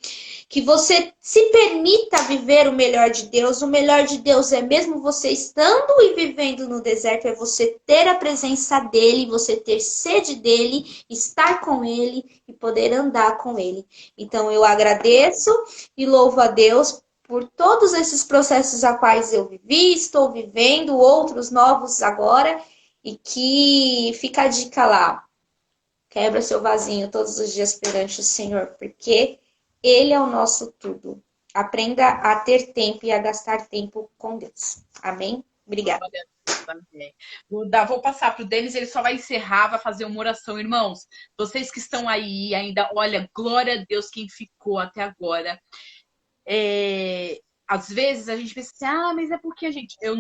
Que você se permita viver o melhor de Deus. O melhor de Deus é mesmo você estando e vivendo no deserto, é você ter a presença dele, você ter sede dele, estar com ele e poder andar com ele. Então eu agradeço e louvo a Deus por todos esses processos a quais eu vivi, estou vivendo, outros novos agora, e que fica a dica lá. Quebra seu vasinho todos os dias perante o Senhor, porque ele é o nosso tudo. Aprenda a ter tempo e a gastar tempo com Deus. Amém? Obrigada. Vou passar para o Denis, ele só vai encerrar, vai fazer uma oração. Irmãos, vocês que estão aí ainda, olha, glória a Deus quem ficou até agora. Às vezes a gente pensa assim, mas é porque a gente... eu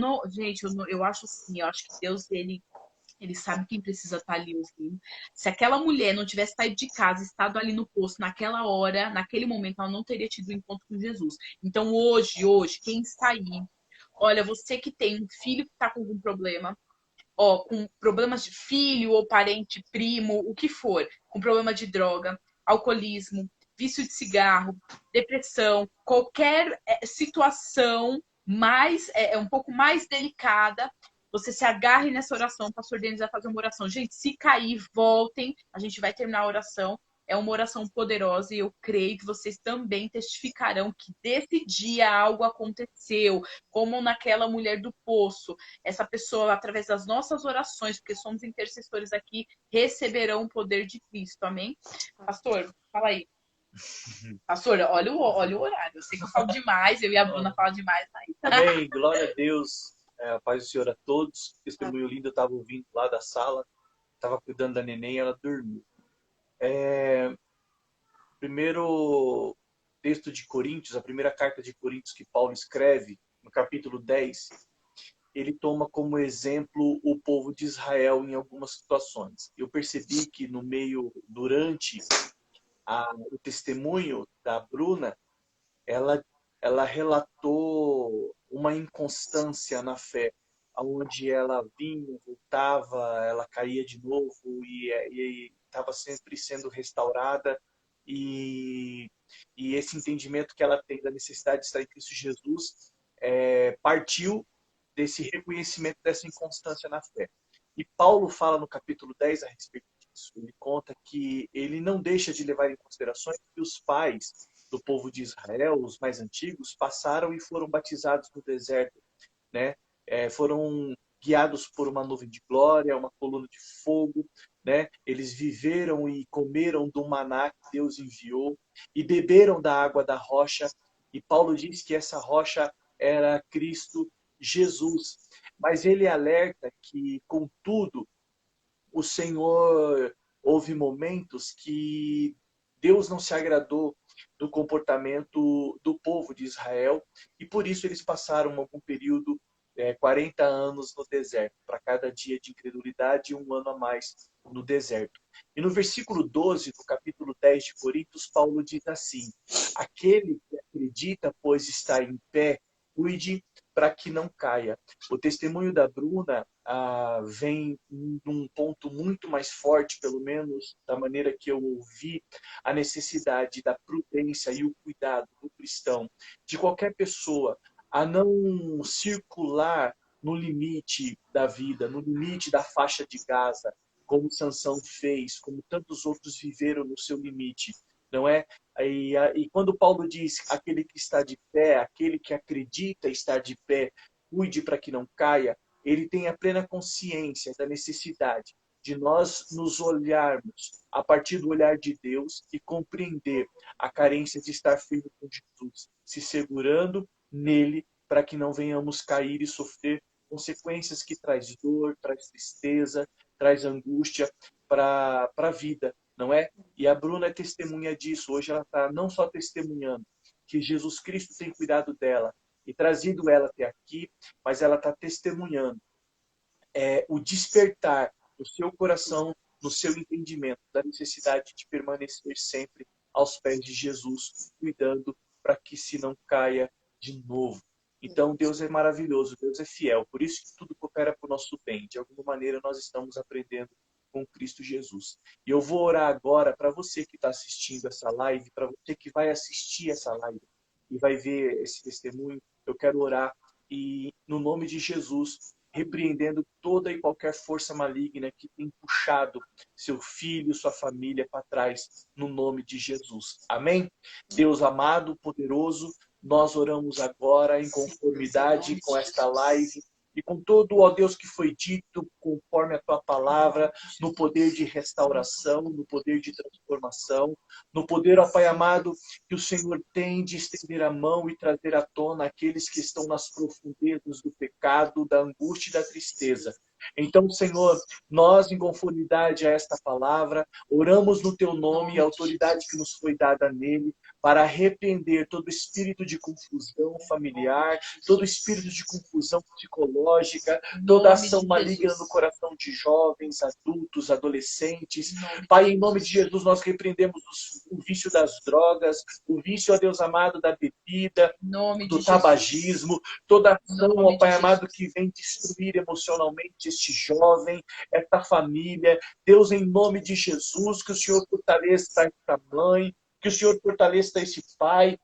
acho assim, eu acho que Deus, ele sabe quem precisa estar ali ouvindo. Se aquela mulher não tivesse saído de casa, estado ali no posto, naquela hora, naquele momento, ela não teria tido o encontro com Jesus. Então, hoje, quem está aí, olha, você que tem um filho que está com algum problema, com problemas de filho ou parente, primo, o que for, com problema de droga, alcoolismo, vício de cigarro, depressão, qualquer situação um pouco mais delicada, você se agarre nessa oração. O pastor Denis vai fazer uma oração. Gente, se cair, voltem. A gente vai terminar a oração. É uma oração poderosa e eu creio que vocês também testificarão que desse dia algo aconteceu, como naquela mulher do poço. Essa pessoa, através das nossas orações, porque somos intercessores aqui, receberão o poder de Cristo. Amém? Pastor, fala aí. Pastor, olha o horário. Eu sei que eu falo demais, eu e a Bruna falam demais. Amém, glória a Deus. A paz do Senhor a todos. Testemunho lindo, eu estava ouvindo lá da sala, estava cuidando da neném e ela dormiu. Primeiro texto de Coríntios, a primeira carta de Coríntios que Paulo escreve, no capítulo 10, ele toma como exemplo o povo de Israel em algumas situações. Eu percebi que durante o testemunho da Bruna, ela relatou uma inconstância na fé, onde ela vinha, voltava, ela caía de novo e estava sempre sendo restaurada. E esse entendimento que ela tem da necessidade de estar em Cristo Jesus partiu desse reconhecimento dessa inconstância na fé. E Paulo fala no capítulo 10 a respeito disso. isso. Ele conta que ele não deixa de levar em consideração que os pais do povo de Israel, os mais antigos, passaram e foram batizados no deserto, né? Foram guiados por uma nuvem de glória, uma coluna de fogo, né? Eles viveram e comeram do maná que Deus enviou e beberam da água da rocha. E Paulo diz que essa rocha era Cristo Jesus. Mas ele alerta que, contudo, o Senhor, houve momentos que Deus não se agradou do comportamento do povo de Israel e por isso eles passaram algum período, 40 anos no deserto, para cada dia de incredulidade, um ano a mais no deserto. E no versículo 12, do capítulo 10 de Coríntios, Paulo diz assim: aquele que acredita, pois está em pé, cuide para que não caia. O testemunho da Bruna vem num ponto muito mais forte, pelo menos da maneira que eu ouvi, a necessidade da prudência e o cuidado do cristão, de qualquer pessoa, a não circular no limite da vida, no limite da faixa de Gaza, como Sansão fez, como tantos outros viveram no seu limite, não é? E quando Paulo diz aquele que está de pé, aquele que acredita estar de pé, cuide para que não caia, ele tem a plena consciência da necessidade de nós nos olharmos a partir do olhar de Deus e compreender a carência de estar firme com Jesus, se segurando nele para que não venhamos cair e sofrer consequências que traz dor, traz tristeza, traz angústia para a vida, não é? E a Bruna é testemunha disso. Hoje ela está não só testemunhando que Jesus Cristo tem cuidado dela e trazido ela até aqui, mas ela está testemunhando o despertar no seu coração, no seu entendimento da necessidade de permanecer sempre aos pés de Jesus, cuidando para que se não caia de novo. Então Deus é maravilhoso, Deus é fiel, por isso que tudo coopera para o nosso bem. De alguma maneira nós estamos aprendendo com Cristo Jesus. E eu vou orar agora para você que está assistindo essa live, para você que vai assistir essa live e vai ver esse testemunho. Eu quero orar e, no nome de Jesus, repreendendo toda e qualquer força maligna que tem puxado seu filho, sua família para trás, no nome de Jesus. Amém? Deus amado, poderoso, nós oramos agora em conformidade com esta live e com todo, ó Deus, que foi dito conforme a tua palavra, no poder de restauração, no poder de transformação, no poder, ó Pai amado, que o Senhor tem de estender a mão e trazer à tona aqueles que estão nas profundezas do pecado, da angústia e da tristeza. Então, Senhor, nós, em conformidade a esta palavra, oramos no teu nome e a autoridade que nos foi dada nele, para arrepender todo espírito de confusão familiar, todo espírito de confusão psicológica, toda ação maligna no coração de jovens, adultos, adolescentes. Pai, em nome de Jesus, nós repreendemos o vício das drogas, o vício, ó Deus amado, da bebida, do tabagismo, toda ação, ó Pai amado, que vem destruir emocionalmente este jovem, esta família. Deus, em nome de Jesus, que o Senhor fortaleça esta mãe, que o Senhor fortaleça esse pai,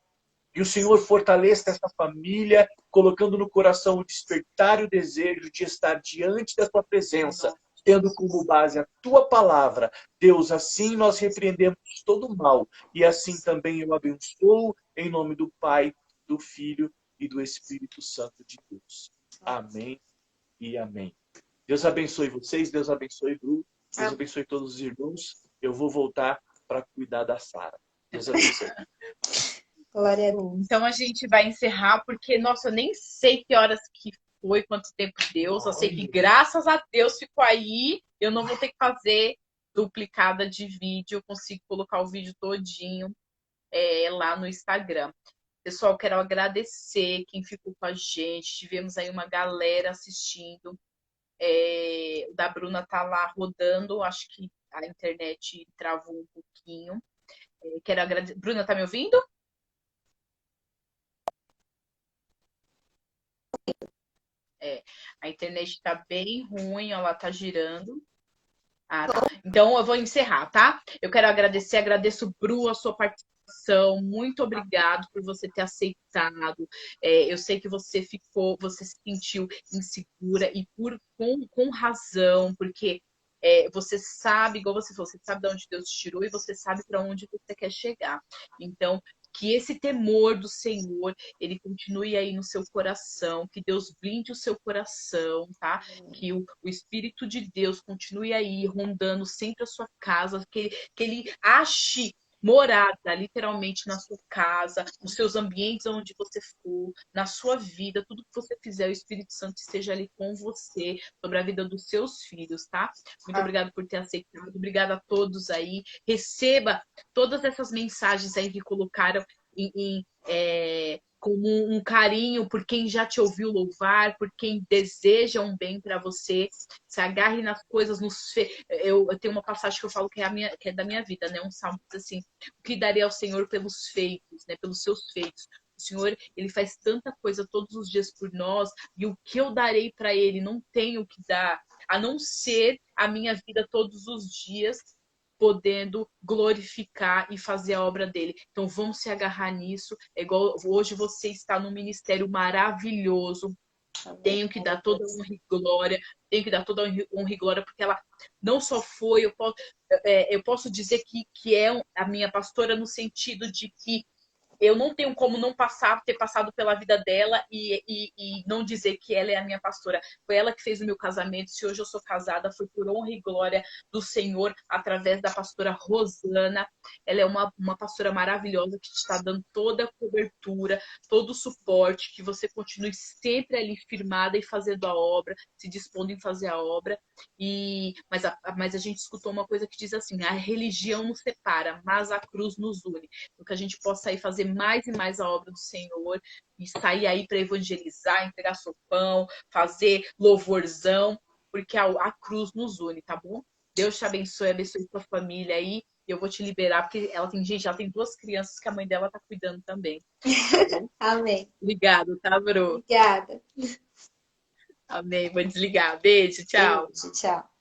que o Senhor fortaleça essa família, colocando no coração o despertar e o desejo de estar diante da tua presença, tendo como base a tua palavra. Deus, assim nós repreendemos todo o mal, e assim também eu abençoo, em nome do Pai, do Filho e do Espírito Santo de Deus. Amém e amém. Deus abençoe vocês, Deus abençoe Bru, Deus abençoe todos os irmãos. Eu vou voltar para cuidar da Sara. Deus abençoe. Glória a Deus. Então a gente vai encerrar, porque, nossa, eu nem sei que horas que foi, quanto tempo deu. Só sei que, graças a Deus, ficou aí. Eu não vou ter que fazer duplicada de vídeo. Eu consigo colocar o vídeo todinho lá no Instagram. Pessoal, quero agradecer quem ficou com a gente. Tivemos aí uma galera assistindo. O da Bruna tá lá rodando. Acho que a internet travou um pouquinho. Quero agradecer. Bruna, tá me ouvindo? A internet está bem ruim, ela tá girando. Tá. Então eu vou encerrar, tá? Eu quero agradecer, agradeço, Bru, a sua participação. Muito obrigado por você ter aceitado. Eu sei que você se sentiu insegura e com razão, porque você sabe, igual você falou, você sabe de onde Deus te tirou e você sabe para onde você quer chegar. Então, que esse temor do Senhor, ele continue aí no seu coração, que Deus blinde o seu coração, tá? Que o Espírito de Deus continue aí rondando sempre a sua casa, que ele ache morada, literalmente, na sua casa, nos seus ambientes onde você for, na sua vida, tudo que você fizer, o Espírito Santo esteja ali com você, sobre a vida dos seus filhos, tá? Muito obrigada por ter aceitado, obrigada a todos aí. Receba todas essas mensagens aí que colocaram como um carinho por quem já te ouviu louvar, por quem deseja um bem para você. Se agarre nas coisas, eu tenho uma passagem que eu falo que é da minha vida, né? Um salmo que diz assim: o que darei ao Senhor pelos feitos, né? Pelos seus feitos. O Senhor, ele faz tanta coisa todos os dias por nós, e o que eu darei para ele? Não tenho o que dar, a não ser a minha vida todos os dias, podendo glorificar e fazer a obra dele. Então vamos se agarrar nisso. É igual hoje você está num ministério maravilhoso. Tenho que dar toda a honra e glória, tenho que dar toda a honra e glória, porque ela não só foi, eu posso dizer que é a minha pastora no sentido de que eu não tenho como não ter passado pela vida dela e não dizer que ela é a minha pastora. Foi ela que fez o meu casamento. Se hoje eu sou casada, foi por honra e glória do Senhor, através da pastora Rosana. Ela é uma pastora maravilhosa que te está dando toda a cobertura, todo o suporte, que você continue sempre ali firmada e fazendo a obra, se dispondo em fazer a obra. Mas a gente escutou uma coisa que diz assim: a religião nos separa, mas a cruz nos une. Então, que a gente possa aí fazer mais e mais a obra do Senhor e sair aí para evangelizar, entregar sopão, fazer louvorzão, porque a cruz nos une, tá bom? Deus te abençoe sua família aí. E eu vou te liberar, porque ela tem 2 crianças que a mãe dela tá cuidando também. Tá bom? Amém. Obrigado, tá, Bru? Obrigada. Amém. Vou desligar. Beijo, tchau. Beijo, tchau.